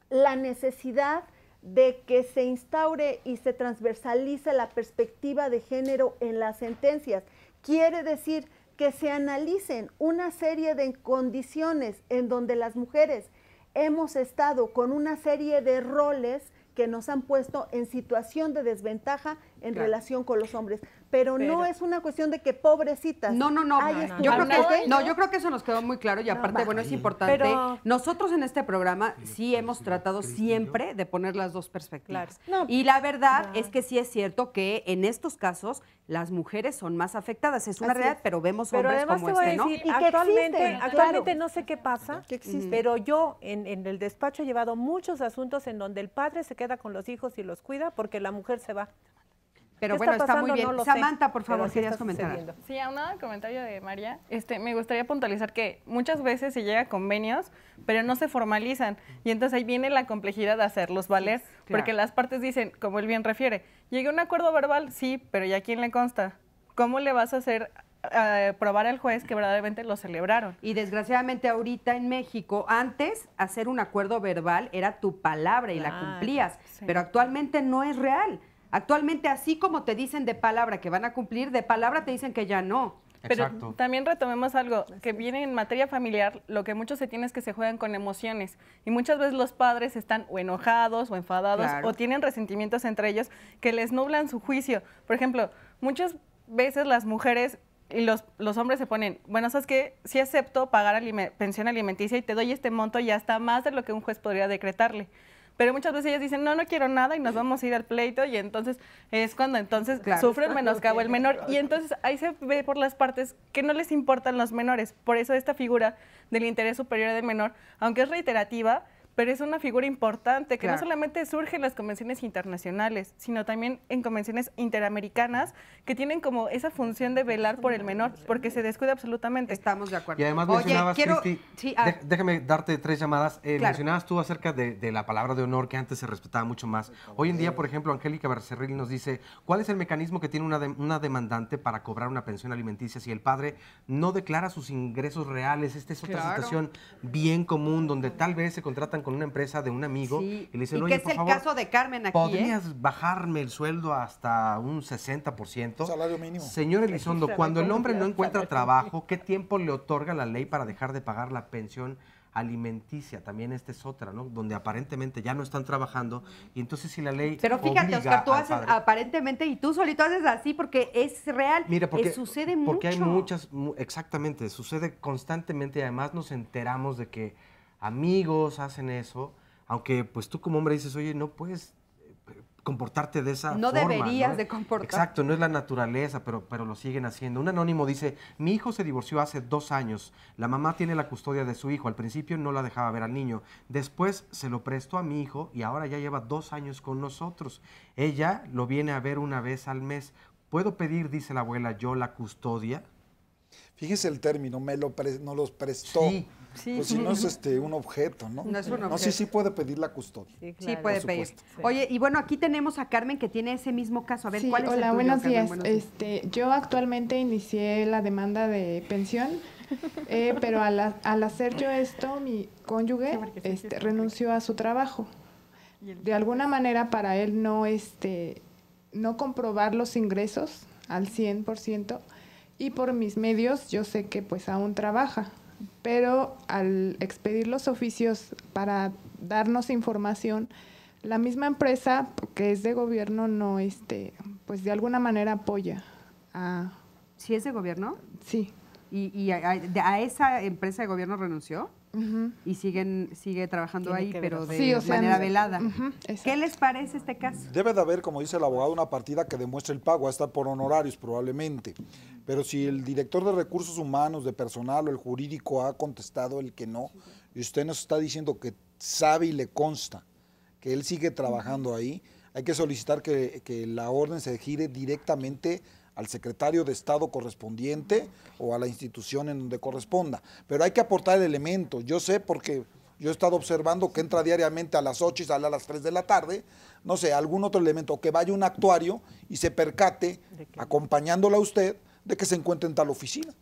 la necesidad de que se instaure y se transversalice la perspectiva de género en las sentencias. Quiere decir que se analicen una serie de condiciones en donde las mujeres hemos estado con una serie de roles que nos han puesto en situación de desventaja en relación con los hombres. Pero no es una cuestión de que pobrecitas. No. Hay Yo estudios. creo que eso nos quedó muy claro y aparte, bueno, es importante. Pero- nosotros en este programa sí hemos tratado siempre de poner las dos perspectivas. No. Y la verdad es que sí es cierto que en estos casos las mujeres son más afectadas. Es una Así realidad, es. pero vemos Pero hombres además como te voy este, a ¿no? decir, Y que existen, actualmente claro. no sé qué pasa, Que existen. pero yo en el despacho he llevado muchos asuntos en donde el padre se queda con los hijos y los cuida porque la mujer se va. Pero ¿Qué bueno, está está muy pasando? bien. No lo sé, Samantha, por pero favor, sí querías está comentar. sucediendo. Sí, aunado al comentario de María, me gustaría puntualizar que muchas veces se llega a convenios, pero no se formalizan. Y entonces ahí viene la complejidad de hacerlos valer, porque las partes dicen, como él bien refiere, llegué a un acuerdo verbal, sí, pero ¿y a quién le consta? ¿Cómo le vas a hacer probar al juez que verdaderamente lo celebraron? Y desgraciadamente ahorita en México, antes hacer un acuerdo verbal era tu palabra y la Claro, cumplías, sí. pero actualmente no es real. Actualmente, así como te dicen de palabra que van a cumplir, de palabra te dicen que ya no. Pero Exacto. también retomemos algo que viene en materia familiar, lo que mucho se tiene es que se juegan con emociones y muchas veces los padres están o enojados o enfadados Claro. o tienen resentimientos entre ellos que les nublan su juicio. Por ejemplo, muchas veces las mujeres y los hombres se ponen, bueno, ¿sabes qué? Sí acepto pagar pensión alimenticia y te doy este monto y hasta más de lo que un juez podría decretarle. Pero muchas veces ellas dicen, no quiero nada y nos vamos a ir al pleito y entonces es cuando entonces sufre el menoscabo el menor. Y entonces ahí se ve por las partes que no les importan los menores. Por eso esta figura del interés superior del menor, aunque es reiterativa, pero es una figura importante que Claro. no solamente surge en las convenciones internacionales, sino también en convenciones interamericanas que tienen como esa función de velar por el menor, porque se descuida absolutamente. Estamos de acuerdo. Y además mencionabas, Cristi, déjame darte 3 llamadas. Claro. Mencionabas tú acerca de la palabra de honor, que antes se respetaba mucho más. Hoy en día, por ejemplo, Angélica Becerril nos dice, ¿cuál es el mecanismo que tiene una demandante para cobrar una pensión alimenticia si el padre no declara sus ingresos reales? Esta es otra Claro. situación bien común, donde tal vez se contratan con una empresa de un amigo Sí, y le dicen, y oye, que es por el favor, caso de Carmen aquí, ¿podrías bajarme el sueldo hasta un 60%? Salario mínimo. Señor Elizondo, Regístrame cuando el como hombre no empleado, encuentra salario trabajo, ¿qué tiempo le otorga la ley para dejar de pagar la pensión alimenticia? También esta es otra, ¿no? Donde aparentemente ya no están trabajando y entonces si la ley Pero fíjate, obliga Oscar, tú al haces padre- aparentemente y tú solito haces así porque es real. Mira, porque, sucede mucho. porque hay muchas, exactamente, sucede constantemente y además nos enteramos de que amigos hacen eso, aunque pues tú como hombre dices, oye, no puedes comportarte de esa No forma. deberías de comportar. Exacto, no es la naturaleza, pero lo siguen haciendo. Un anónimo dice, mi hijo se divorció hace 2 años, la mamá tiene la custodia de su hijo, al principio no la dejaba ver al niño, después se lo prestó a mi hijo y ahora ya lleva 2 años con nosotros. Ella lo viene a ver una vez al mes. ¿Puedo pedir, dice la abuela, yo la custodia? Fíjese el término, nos los prestó. Sí, sí. Pues si no es un objeto, ¿no? No es un No, objeto. sí puede pedir la custodia. Sí, puede Por pedir. supuesto. Oye, y bueno, aquí tenemos a Carmen que tiene ese mismo caso. A ver, Sí, ¿cuál es el hola, tuyo, buenos Carmen? días. Buenos días. Yo actualmente inicié la demanda de pensión, pero al hacer yo esto, mi cónyuge renunció a su trabajo. De alguna manera, para él no comprobar los ingresos al 100%, y por mis medios yo sé que pues aún trabaja, pero al expedir los oficios para darnos información, la misma empresa que es de gobierno no pues de alguna manera apoya a... ¿Sí es de gobierno? Sí. ¿Y a esa empresa de gobierno renunció? Ujú. Y sigue trabajando Tiene ahí, que ver. pero de Sí, o sea, manera no- velada. Ujú, ¿Qué les parece este caso? Debe de haber, como dice el abogado, una partida que demuestre el pago, va a estar por honorarios probablemente. Pero si el director de recursos humanos, de personal o el jurídico ha contestado el que no, y usted nos está diciendo que sabe y le consta que él sigue trabajando ahí, hay que solicitar que la orden se gire directamente al secretario de Estado correspondiente o a la institución en donde corresponda. Pero hay que aportar el elemento. Yo sé porque yo he estado observando que entra diariamente a las 8 y sale a las 3 de la tarde, no sé, algún otro elemento, o que vaya un actuario y se percate, acompañándola a usted, de que se encuentre en tal oficina.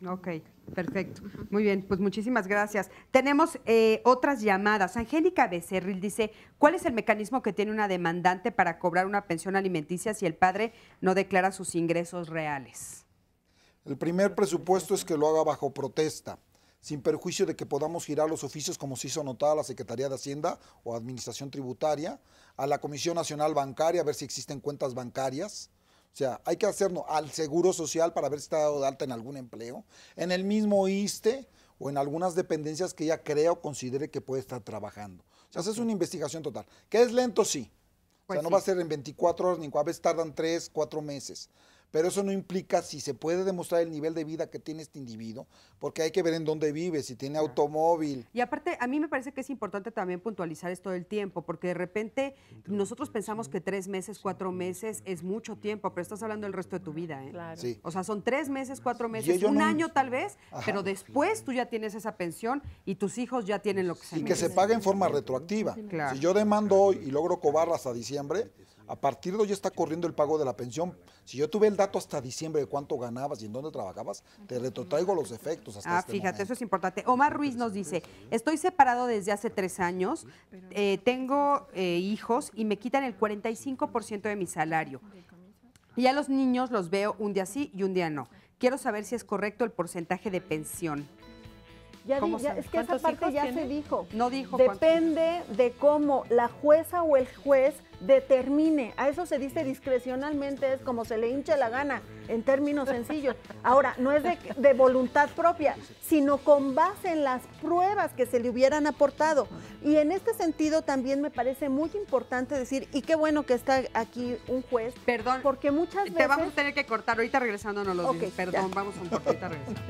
Ok, perfecto. Muy bien, pues muchísimas gracias. Tenemos otras llamadas. Angélica Becerril dice, ¿cuál es el mecanismo que tiene una demandante para cobrar una pensión alimenticia si el padre no declara sus ingresos reales? El primer presupuesto es que lo haga bajo protesta, sin perjuicio de que podamos girar los oficios como se hizo notar a la Secretaría de Hacienda o Administración Tributaria, a la Comisión Nacional Bancaria, a ver si existen cuentas bancarias. O sea, hay que hacernos al Seguro Social para ver si está dado de alta en algún empleo, en el mismo ISSSTE o en algunas dependencias que ella crea o considere que puede estar trabajando. O sea, es una investigación total. ¿Que es lento? Sí. O sea, no va a ser en 24 horas, ni a veces tardan 3, 4 meses. Pero eso no implica si se puede demostrar el nivel de vida que tiene este individuo, porque hay que ver en dónde vive, si tiene automóvil. Y aparte, a mí me parece que es importante también puntualizar esto del tiempo, porque de repente nosotros pensamos que 3 meses, 4 meses es mucho tiempo, pero estás hablando del resto de tu vida, ¿eh? Claro. Sí. O sea, son 3 meses, 4 Y meses, ello un no- año tal vez, Ajá. pero después tú ya tienes esa pensión y tus hijos ya tienen lo que se Y que se pague en forma retroactiva. Claro. Si yo demando hoy y logro cobrar hasta diciembre, a partir de hoy ya está corriendo el pago de la pensión. Si yo tuve el dato hasta diciembre de cuánto ganabas y en dónde trabajabas, te retrotraigo los efectos hasta este Fíjate, momento. eso es importante. Omar Ruiz nos dice, estoy separado desde hace 3 años, tengo hijos y me quitan el 45% de mi salario. Y a los niños los veo un día sí y un día no. Quiero saber si es correcto el porcentaje de pensión. ¿Cómo Es sabe? que esa ¿Cuántos parte hijos ya tiene? se dijo. No dijo Depende de cómo la jueza o el juez determine. A eso se dice discrecionalmente, es como se le hinche la gana, en términos sencillos. Ahora, no es de voluntad propia, sino con base en las pruebas que se le hubieran aportado. Y en este sentido también me parece muy importante decir, y qué bueno que está aquí un juez. Perdón. Porque muchas veces... Te vamos a tener que cortar, ahorita regresando nos lo Ok, dices. Perdón, ya. vamos a un corte, ahorita regresando.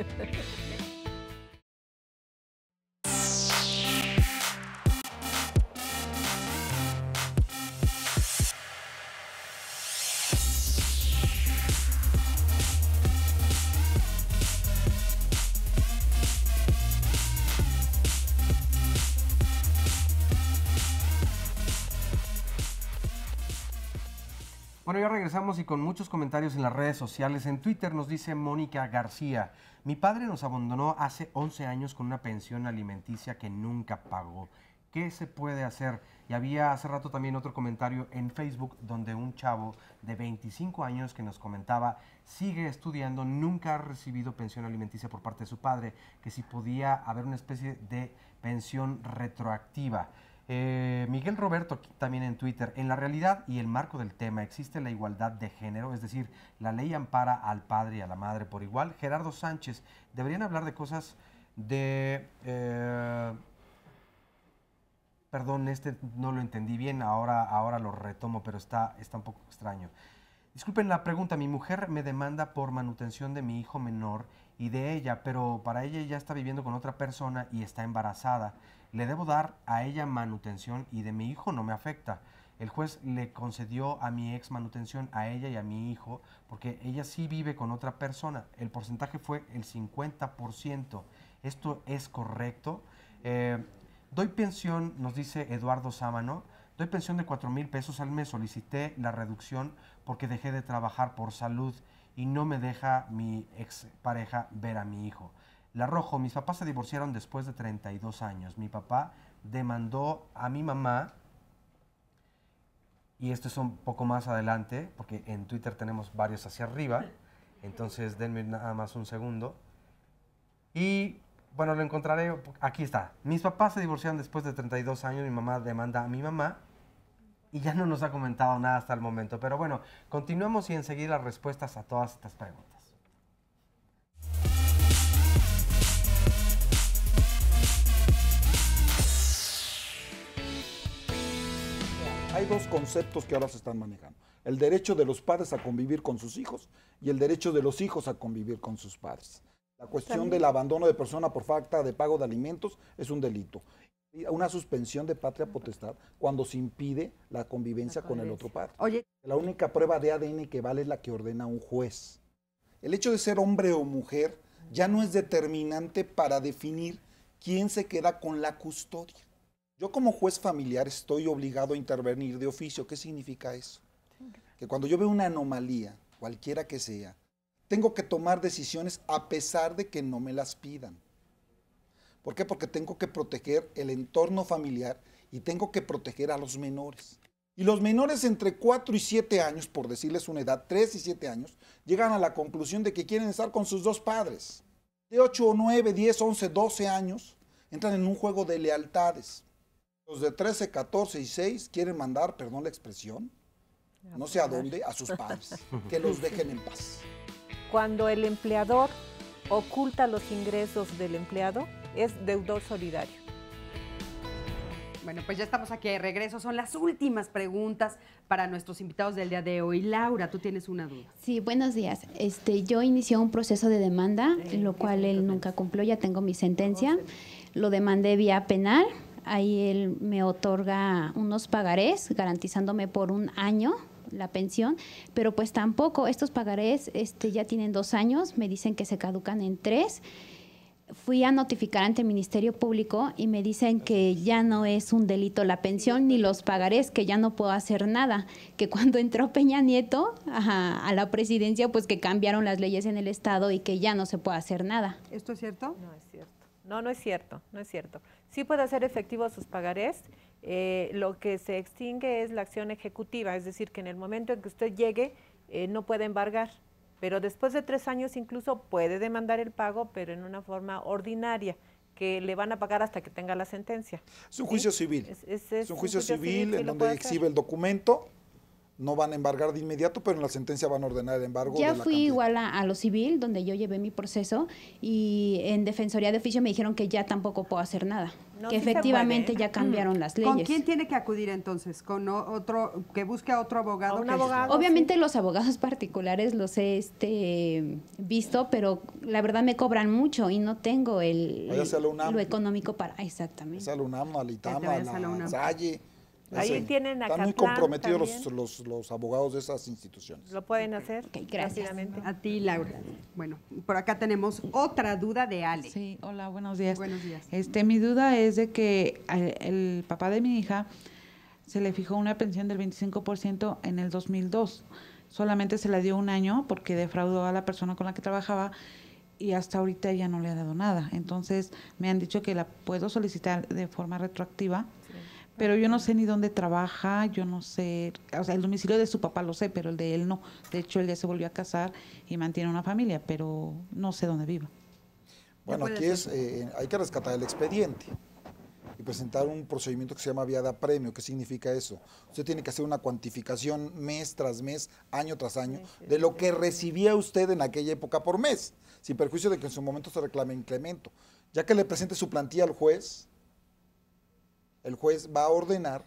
Bueno, ya regresamos y con muchos comentarios en las redes sociales. En Twitter nos dice Mónica García: mi padre nos abandonó hace 11 años con una pensión alimenticia que nunca pagó. ¿Qué se puede hacer? Y había hace rato también otro comentario en Facebook donde un chavo de 25 años que nos comentaba: sigue estudiando, nunca ha recibido pensión alimenticia por parte de su padre, que si podía haber una especie de pensión retroactiva. Miguel Roberto, aquí también en Twitter: en la realidad y el marco del tema existe la igualdad de género, es decir, la ley ampara al padre y a la madre por igual. Gerardo Sánchez: deberían hablar de cosas de... perdón, este no lo entendí bien, ahora lo retomo, pero está un poco extraño. Disculpen la pregunta: mi mujer me demanda por manutención de mi hijo menor y de ella, pero para ella ya está viviendo con otra persona y está embarazada. Le debo dar a ella manutención y de mi hijo no me afecta. El juez le concedió a mi ex manutención a ella y a mi hijo porque ella sí vive con otra persona. El porcentaje fue el 50%. ¿Esto es correcto? Doy pensión, nos dice Eduardo Sámano, doy pensión de 4,000 pesos al mes. Solicité la reducción porque dejé de trabajar por salud y no me deja mi ex pareja ver a mi hijo. La Rojo: mis papás se divorciaron después de 32 años. Mi papá demandó a mi mamá, y esto es un poco más adelante, porque en Twitter tenemos varios hacia arriba, entonces denme nada más un segundo. Y bueno, lo encontraré, aquí está. Mis papás se divorciaron después de 32 años, mi mamá demanda a mi mamá, y ya no nos ha comentado nada hasta el momento. Pero bueno, continuamos y enseguida las respuestas a todas estas preguntas. Hay dos conceptos que ahora se están manejando: el derecho de los padres a convivir con sus hijos y el derecho de los hijos a convivir con sus padres. La cuestión del abandono de persona por falta de pago de alimentos es un delito. Una suspensión de patria potestad cuando se impide la convivencia con el otro padre. Oye, la única prueba de ADN que vale es la que ordena un juez. El hecho de ser hombre o mujer ya no es determinante para definir quién se queda con la custodia. Yo como juez familiar estoy obligado a intervenir de oficio. ¿Qué significa eso? Que cuando yo veo una anomalía, cualquiera que sea, tengo que tomar decisiones a pesar de que no me las pidan. ¿Por qué? Porque tengo que proteger el entorno familiar y tengo que proteger a los menores. Y los menores entre 4 y 7 años, por decirles una edad, 3 y 7 años, llegan a la conclusión de que quieren estar con sus dos padres. De 8 o 9, 10, 11, 12 años, entran en un juego de lealtades. Los de 13, 14 y 6 quieren mandar, perdón la expresión, no sé a dónde, a sus padres, que los dejen en paz. Cuando el empleador oculta los ingresos del empleado, es deudor solidario. Bueno, pues ya estamos aquí de regreso. Son las últimas preguntas para nuestros invitados del día de hoy. Laura, tú tienes una duda. Sí, buenos días. Yo inicié un proceso de demanda, lo cual él nunca cumplió. Ya tengo mi sentencia. Lo demandé vía penal. Ahí él me otorga unos pagarés garantizándome por 1 año la pensión, pero pues tampoco estos pagarés ya tienen 2 años, me dicen que se caducan en 3. Fui a notificar ante el Ministerio Público y me dicen que ya no es un delito la pensión ni los pagarés, que ya no puedo hacer nada, que cuando entró Peña Nieto a la presidencia, pues que cambiaron las leyes en el Estado y que ya no se puede hacer nada. ¿Esto es cierto? No es cierto. No es cierto, no es cierto. Sí puede hacer efectivos sus pagarés. Lo que se extingue es la acción ejecutiva, es decir, que en el momento en que usted llegue no puede embargar, pero después de 3 años incluso puede demandar el pago, pero en una forma ordinaria, que le van a pagar hasta que tenga la sentencia. Es un juicio civil. Es un juicio civil en donde exhibe el documento. No van a embargar de inmediato, pero en la sentencia van a ordenar el embargo. Ya fui igual a lo civil, donde yo llevé mi proceso, y en Defensoría de Oficio me dijeron que ya tampoco puedo hacer nada, que sí efectivamente ya cambiaron las leyes. ¿Con quién tiene que acudir entonces? ¿Con otro, que busque a otro abogado? Un abogado, obviamente sí. Los abogados particulares los he visto, pero la verdad me cobran mucho y no tengo lo económico para... Exactamente. Vaya a la UNAM, al ITAM, a la Salle. Ahí tienen Están muy comprometidos los abogados de esas instituciones. Lo pueden hacer. Okay, gracias. A ti, Laura. Bueno, por acá tenemos otra duda de Ale. Sí, hola, buenos días. Buenos días. Mi duda es de que el papá de mi hija se le fijó una pensión del 25% en el 2002. Solamente se la dio un año porque defraudó a la persona con la que trabajaba y hasta ahorita ella no le ha dado nada. Entonces me han dicho que la puedo solicitar de forma retroactiva, pero yo no sé ni dónde trabaja, yo no sé, o sea, el domicilio de su papá lo sé, pero el de él no. De hecho, él ya se volvió a casar y mantiene una familia, pero no sé dónde viva. Bueno, aquí hay que rescatar el expediente y presentar un procedimiento que se llama vía de apremio. ¿Qué significa eso? Usted tiene que hacer una cuantificación mes tras mes, año tras año, de lo que recibía usted en aquella época por mes, sin perjuicio de que en su momento se reclame incremento. Ya que le presente su plantilla al juez, el juez va a ordenar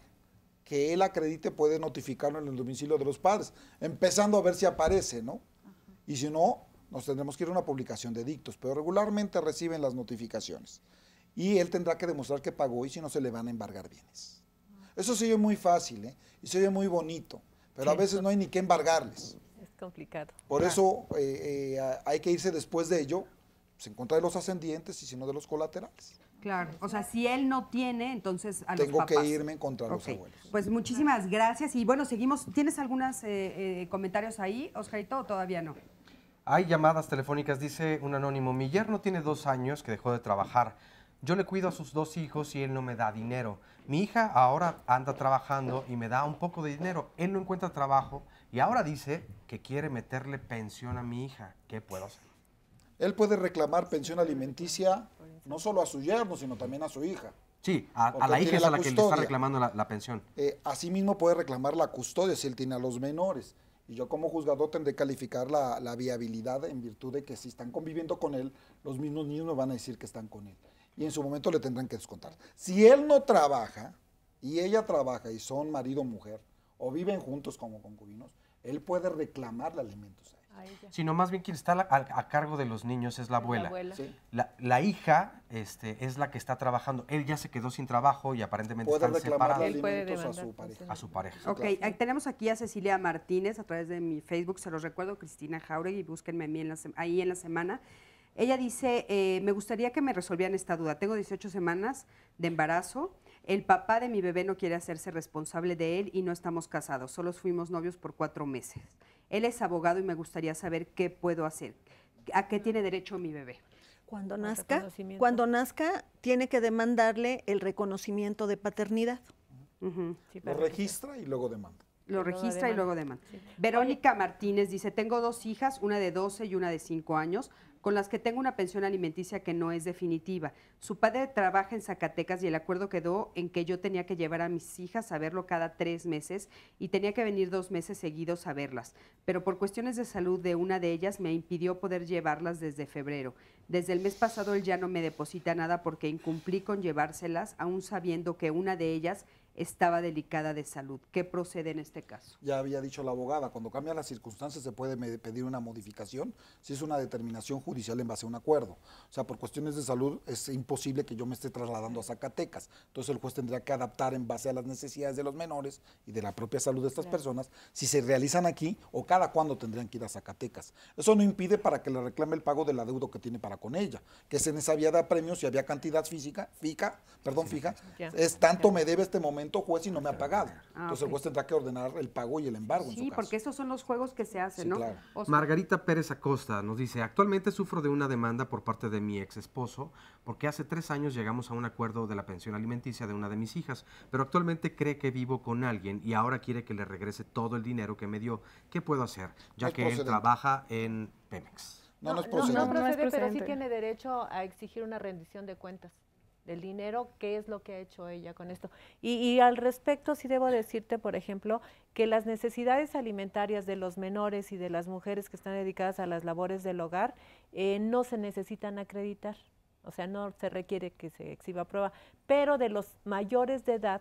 que él acredite, puede notificarlo en el domicilio de los padres, empezando a ver si aparece, ¿no? Y si no, nos tendremos que ir a una publicación de dictos, pero regularmente reciben las notificaciones. Y él tendrá que demostrar que pagó y si no se le van a embargar bienes. Eso se oye muy fácil, ¿eh? Y se oye muy bonito, pero a veces no hay ni que embargarles. Es complicado. Por eso hay que irse después de ello, pues, en contra de los ascendientes y si no de los colaterales. Claro, o sea, si él no tiene, entonces a los Tengo papás. que irme en contra de los abuelos. Pues muchísimas gracias y bueno, seguimos. ¿Tienes algunos comentarios ahí, Oscarito, o todavía no? Hay llamadas telefónicas, dice un anónimo. Mi yerno tiene 2 años que dejó de trabajar. Yo le cuido a sus 2 hijos y él no me da dinero. Mi hija ahora anda trabajando y me da un poco de dinero. Él no encuentra trabajo y ahora dice que quiere meterle pensión a mi hija. ¿Qué puedo hacer? Él puede reclamar pensión alimenticia no solo a su yerno, sino también a su hija. Sí, a la hija es a la que le está reclamando la pensión. Asimismo puede reclamar la custodia si él tiene a los menores. Y yo como juzgador tendré que calificar la viabilidad en virtud de que si están conviviendo con él, los mismos niños me van a decir que están con él. Y en su momento le tendrán que descontar. Si él no trabaja y ella trabaja y son marido o mujer o viven juntos como concubinos, él puede reclamarle alimentos a ella. Sino más bien quien está a cargo de los niños es la abuela. Sí. La hija es la que está trabajando. Él ya se quedó sin trabajo y aparentemente Puede están reclamar separados. alimentos a su pareja. A su pareja. Ok, tenemos aquí a Cecilia Martínez a través de mi Facebook, se los recuerdo, Cristina Jauregui, búsquenme a mí ahí en la semana. Ella dice, me gustaría que me resolvieran esta duda. Tengo 18 semanas de embarazo, el papá de mi bebé no quiere hacerse responsable de él y no estamos casados, solo fuimos novios por 4 meses. Él es abogado y me gustaría saber qué puedo hacer. ¿A qué tiene derecho mi bebé? Cuando nazca, tiene que demandarle el reconocimiento de paternidad. Lo registra y luego demanda. Lo registra y luego demanda. Sí. Verónica Martínez dice, tengo 2 hijas, una de 12 y una de 5 años, con las que tengo una pensión alimenticia que no es definitiva. Su padre trabaja en Zacatecas y el acuerdo quedó en que yo tenía que llevar a mis hijas a verlo cada 3 meses y tenía que venir 2 meses seguidos a verlas. Pero por cuestiones de salud de una de ellas me impidió poder llevarlas desde febrero. Desde el mes pasado él ya no me deposita nada porque incumplí con llevárselas, aún sabiendo que una de ellas estaba delicada de salud. ¿Qué procede en este caso? Ya había dicho la abogada, cuando cambian las circunstancias se puede pedir una modificación si es una determinación judicial en base a un acuerdo. O sea, por cuestiones de salud es imposible que yo me esté trasladando a Zacatecas. Entonces el juez tendría que adaptar en base a las necesidades de los menores y de la propia salud de estas personas, si se realizan aquí o cada cuándo tendrían que ir a Zacatecas. Eso no impide para que le reclame el pago del adeudo que tiene para con ella, que es en esa vía de apremio si había cantidad fija, es tanto me debe este momento juez y no me ha pagado. Entonces el juez tendrá que ordenar el pago y el embargo en su caso. Porque esos son los juegos que se hacen, ¿no? Claro. Margarita Pérez Acosta nos dice, actualmente sufro de una demanda por parte de mi ex esposo porque hace 3 años llegamos a un acuerdo de la pensión alimenticia de una de mis hijas, pero actualmente cree que vivo con alguien y ahora quiere que le regrese todo el dinero que me dio. ¿Qué puedo hacer? Ya que él trabaja en Pemex. No procede, pero sí tiene derecho a exigir una rendición de cuentas del dinero, qué es lo que ha hecho ella con esto. Y al respecto sí debo decirte, por ejemplo, que las necesidades alimentarias de los menores y de las mujeres que están dedicadas a las labores del hogar no se necesitan acreditar, o sea, no se requiere que se exhiba prueba, pero de los mayores de edad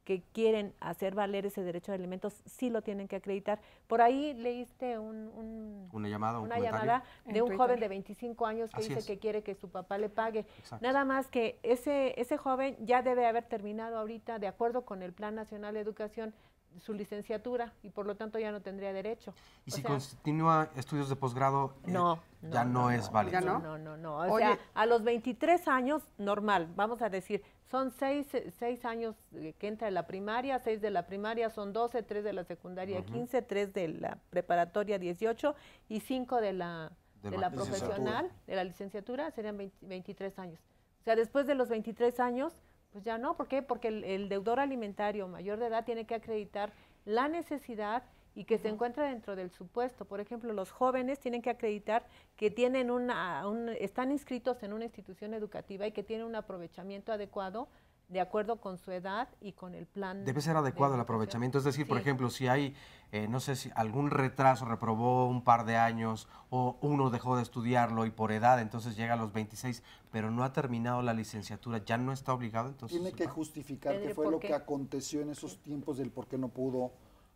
que quieren hacer valer ese derecho de alimentos, sí lo tienen que acreditar. Por ahí leíste una llamada de un joven de 25 años que dice que quiere que su papá le pague. Exacto. Nada más que ese joven ya debe haber terminado ahorita, de acuerdo con el Plan Nacional de Educación, su licenciatura y por lo tanto ya no tendría derecho. Y O si sea, continúa estudios de posgrado, ya no es válido. No. O sea, a los 23 años, normal, vamos a decir, son 6 años que entra en la primaria, 6 de la primaria son 12, 3 de la secundaria 15, 3 de la preparatoria 18 y 5 de la profesional, de la licenciatura, serían 23 años. O sea, después de los 23 años, pues ya no. ¿Por qué? Porque el deudor alimentario mayor de edad tiene que acreditar la necesidad y que se encuentra dentro del supuesto. Por ejemplo, los jóvenes tienen que acreditar que tienen están inscritos en una institución educativa y que tienen un aprovechamiento adecuado de acuerdo con su edad y con el plan. Debe ser adecuado el aprovechamiento, es decir, por ejemplo, si hay, no sé si algún retraso, reprobó un par de años o uno dejó de estudiarlo y por edad, entonces llega a los 26, pero no ha terminado la licenciatura, ¿ya no está obligado? Entonces tiene que justificar qué fue lo que aconteció en esos tiempos del por qué no pudo.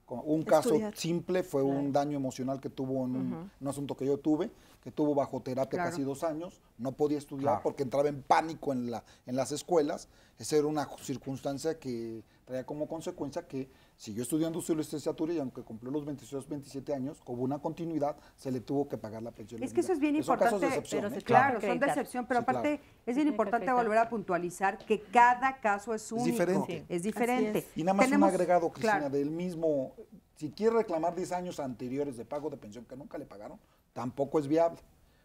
Un caso simple fue un daño emocional que tuvo en un asunto que yo tuve, que tuvo bajo terapia casi 2 años, no podía estudiar porque entraba en pánico en las escuelas. Esa era una circunstancia que traía como consecuencia que siguió estudiando su licenciatura y aunque cumplió los 26, 27 años, con una continuidad, se le tuvo que pagar la pensión. Es que eso es bien importante. Son casos de excepción, claro, son de excepción, pero aparte es bien importante volver a puntualizar que cada caso es único. Es diferente. Y nada más un agregado, Cristina, del mismo, si quiere reclamar 10 años anteriores de pago de pensión que nunca le pagaron, tampoco es viable.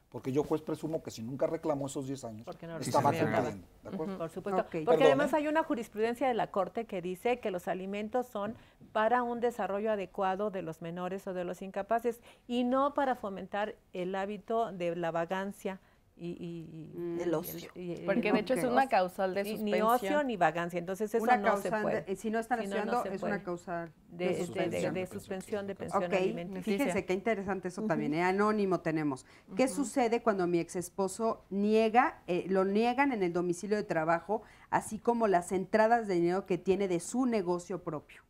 Porque yo juez presumo que si nunca reclamó esos 10 años, estaba cumpliendo. ¿De acuerdo? Por supuesto. Porque además hay una jurisprudencia de la Corte que dice que los alimentos son para un desarrollo adecuado de los menores o de los incapaces y no para fomentar el hábito de la vagancia y el ocio. Porque de hecho es una causal de suspensión. Ni ocio ni vagancia, entonces eso no se puede. Si no están estudiando, es una causal de suspensión de pensión alimenticia. Fíjense qué interesante eso también. Anónimo tenemos. ¿Qué sucede cuando mi ex esposo lo niegan en el domicilio de trabajo, así como las entradas de dinero que tiene de su negocio propio?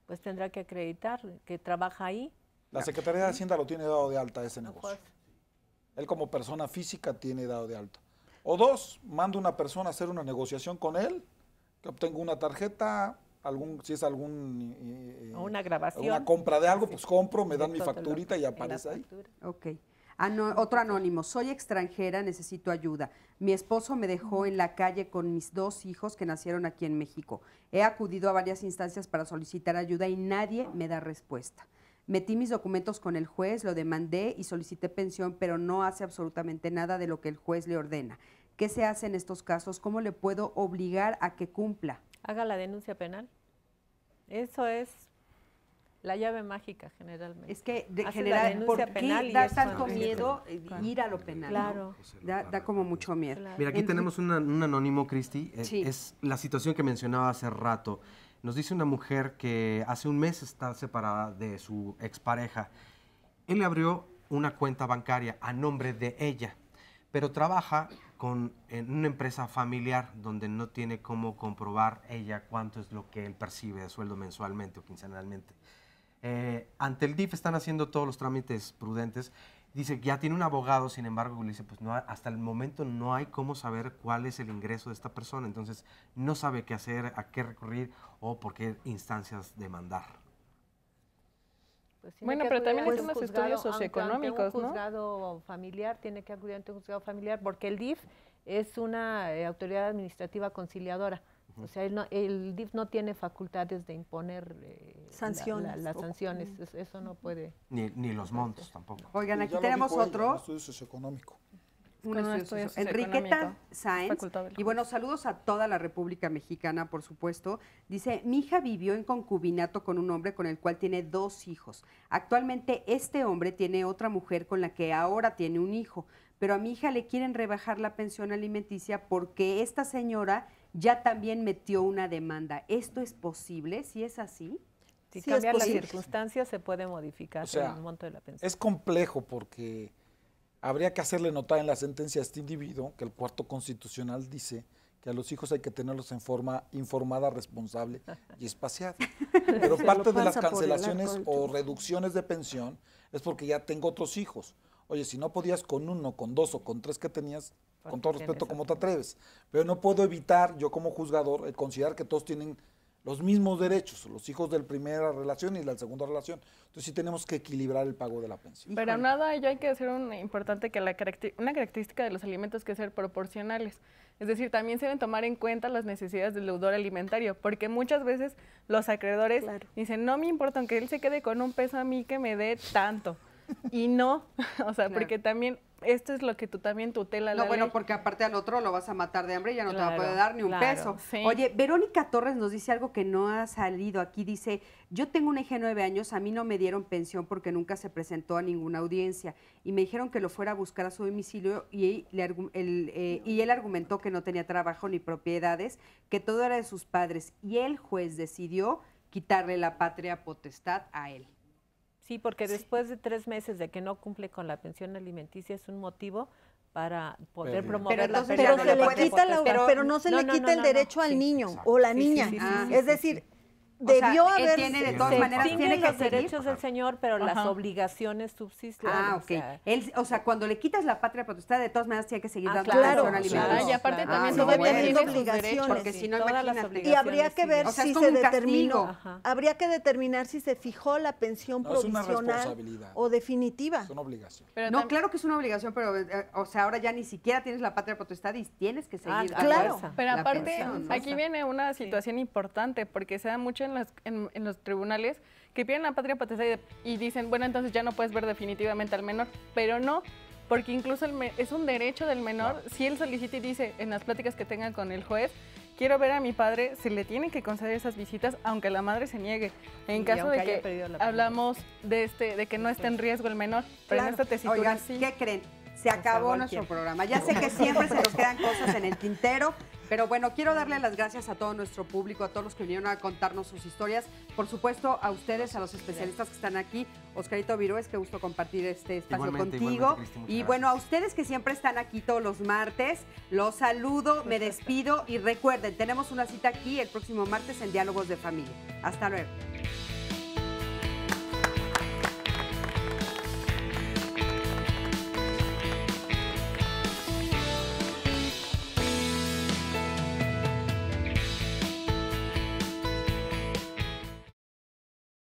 Pues tendrá que acreditar que trabaja ahí. La Secretaría de Hacienda lo tiene dado de alta ese negocio. Él como persona física tiene dado de alta. O 2, manda una persona a hacer una negociación con él, que obtenga una tarjeta, si es una grabación. Una compra de algo, pues compro, me dan mi facturita y aparece ahí. Ok. Otro anónimo, soy extranjera, necesito ayuda. Mi esposo me dejó en la calle con mis 2 hijos que nacieron aquí en México. He acudido a varias instancias para solicitar ayuda y nadie me da respuesta. Metí mis documentos con el juez, lo demandé y solicité pensión, pero no hace absolutamente nada de lo que el juez le ordena. ¿Qué se hace en estos casos? ¿Cómo le puedo obligar a que cumpla? Haga la denuncia penal. Eso es la llave mágica generalmente. Es que ¿por qué da tanto miedo ir a lo penal? Claro. ¿No? Da como mucho miedo. Claro. Mira, aquí tenemos un anónimo, Cristi. Es la situación que mencionaba hace rato. Nos dice una mujer que hace un mes está separada de su expareja. Él le abrió una cuenta bancaria a nombre de ella, pero trabaja en una empresa familiar donde no tiene cómo comprobar ella cuánto es lo que él percibe de sueldo mensualmente o quincenalmente. Ante el DIF están haciendo todos los trámites prudentes. Dice que ya tiene un abogado, sin embargo, le dice, pues no, hasta el momento no hay cómo saber cuál es el ingreso de esta persona, entonces no sabe qué hacer, a qué recurrir o por qué instancias demandar. Pues bueno, pero también hay unos estudios socioeconómicos, ¿no? Un juzgado familiar tiene que acudir ante un juzgado familiar porque el DIF es una autoridad administrativa conciliadora. O sea, el DIF no tiene facultades de imponer sanciones. Las sanciones, eso no puede. Ni los montos tampoco. Oigan, aquí tenemos otro. Un estudio socioeconómico. Enriqueta Sáenz, y bueno, saludos a toda la República Mexicana, por supuesto. Dice, mi hija vivió en concubinato con un hombre con el cual tiene 2 hijos. Actualmente este hombre tiene otra mujer con la que ahora tiene un hijo, pero a mi hija le quieren rebajar la pensión alimenticia porque esta señora ya también metió una demanda. ¿Esto es posible? ¿Si es así? Si cambian las circunstancias, se puede modificar el monto de la pensión. Es complejo porque habría que hacerle notar en la sentencia a este individuo que el cuarto constitucional dice que a los hijos hay que tenerlos en forma informada, responsable y espaciada. Pero parte de las cancelaciones o reducciones de pensión es porque ya tengo otros hijos. Oye, si no podías con 1, con 2 o con 3 que tenías, con todo respeto, ¿cómo te atreves? Pero no puedo evitar, yo como juzgador, considerar que todos tienen los mismos derechos, los hijos de la primera relación y la segunda relación. Entonces sí tenemos que equilibrar el pago de la pensión. Pero nada, yo hay que hacer importante que una característica de los alimentos que ser proporcionales. Es decir, también se deben tomar en cuenta las necesidades del deudor alimentario, porque muchas veces los acreedores dicen, no me importa, aunque él se quede con un peso, a mí que me dé tanto. Y no, o sea, porque también esto es lo que tú también tutela la bueno, ley. porque aparte al otro lo vas a matar de hambre y ya no te va a Claro, poder dar ni un claro, peso. sí. Oye, Verónica Torres nos dice algo que no ha salido aquí. Dice, yo tengo una hija de 9 años, a mí no me dieron pensión porque nunca se presentó a ninguna audiencia y me dijeron que lo fuera a buscar a su domicilio y él argumentó que no tenía trabajo ni propiedades, que todo era de sus padres y el juez decidió quitarle la patria potestad a él. Sí, porque después de 3 meses de que no cumple con la pensión alimenticia es un motivo para poder promover la pero se le quita pero no se le quita el derecho al niño o la niña. Es decir, debió haber... tiene de todas maneras, tiene que los derechos del señor, pero las obligaciones subsisten. O sea, cuando le quitas la patria potestad, de todas maneras tiene que seguir dando claro, pensión alimenticia. Y aparte también todavía tiene obligaciones. Porque si no, imagínate. Y habría que ver si se determinó, habría que determinar si se fijó la pensión provisional o definitiva. Es una obligación. No, claro que es una obligación, pero o sea, ahora ya ni siquiera tienes la patria potestad y tienes que seguir. Claro. Pero aparte, aquí viene una situación importante, porque se da mucho en los tribunales que piden la patria potestad y dicen, bueno, entonces ya no puedes ver definitivamente al menor, pero no, porque incluso es un derecho del menor, si él solicita y dice en las pláticas que tenga con el juez, quiero ver a mi padre, se le tienen que conceder esas visitas, aunque la madre se niegue. En caso de que hablamos de que no esté en riesgo el menor, pero en esta tesitura Oigan, sí. ¿qué creen? Se acabó nuestro programa. Ya sé que siempre se nos quedan cosas en el tintero, pero bueno, quiero darle las gracias a todo nuestro público, a todos los que vinieron a contarnos sus historias. Por supuesto, a ustedes, a los especialistas que están aquí. Oscarito Virués, qué gusto compartir este espacio contigo. Y bueno, a ustedes que siempre están aquí todos los martes, los saludo, me despido y recuerden, tenemos una cita aquí el próximo martes en Diálogos de Familia. Hasta luego.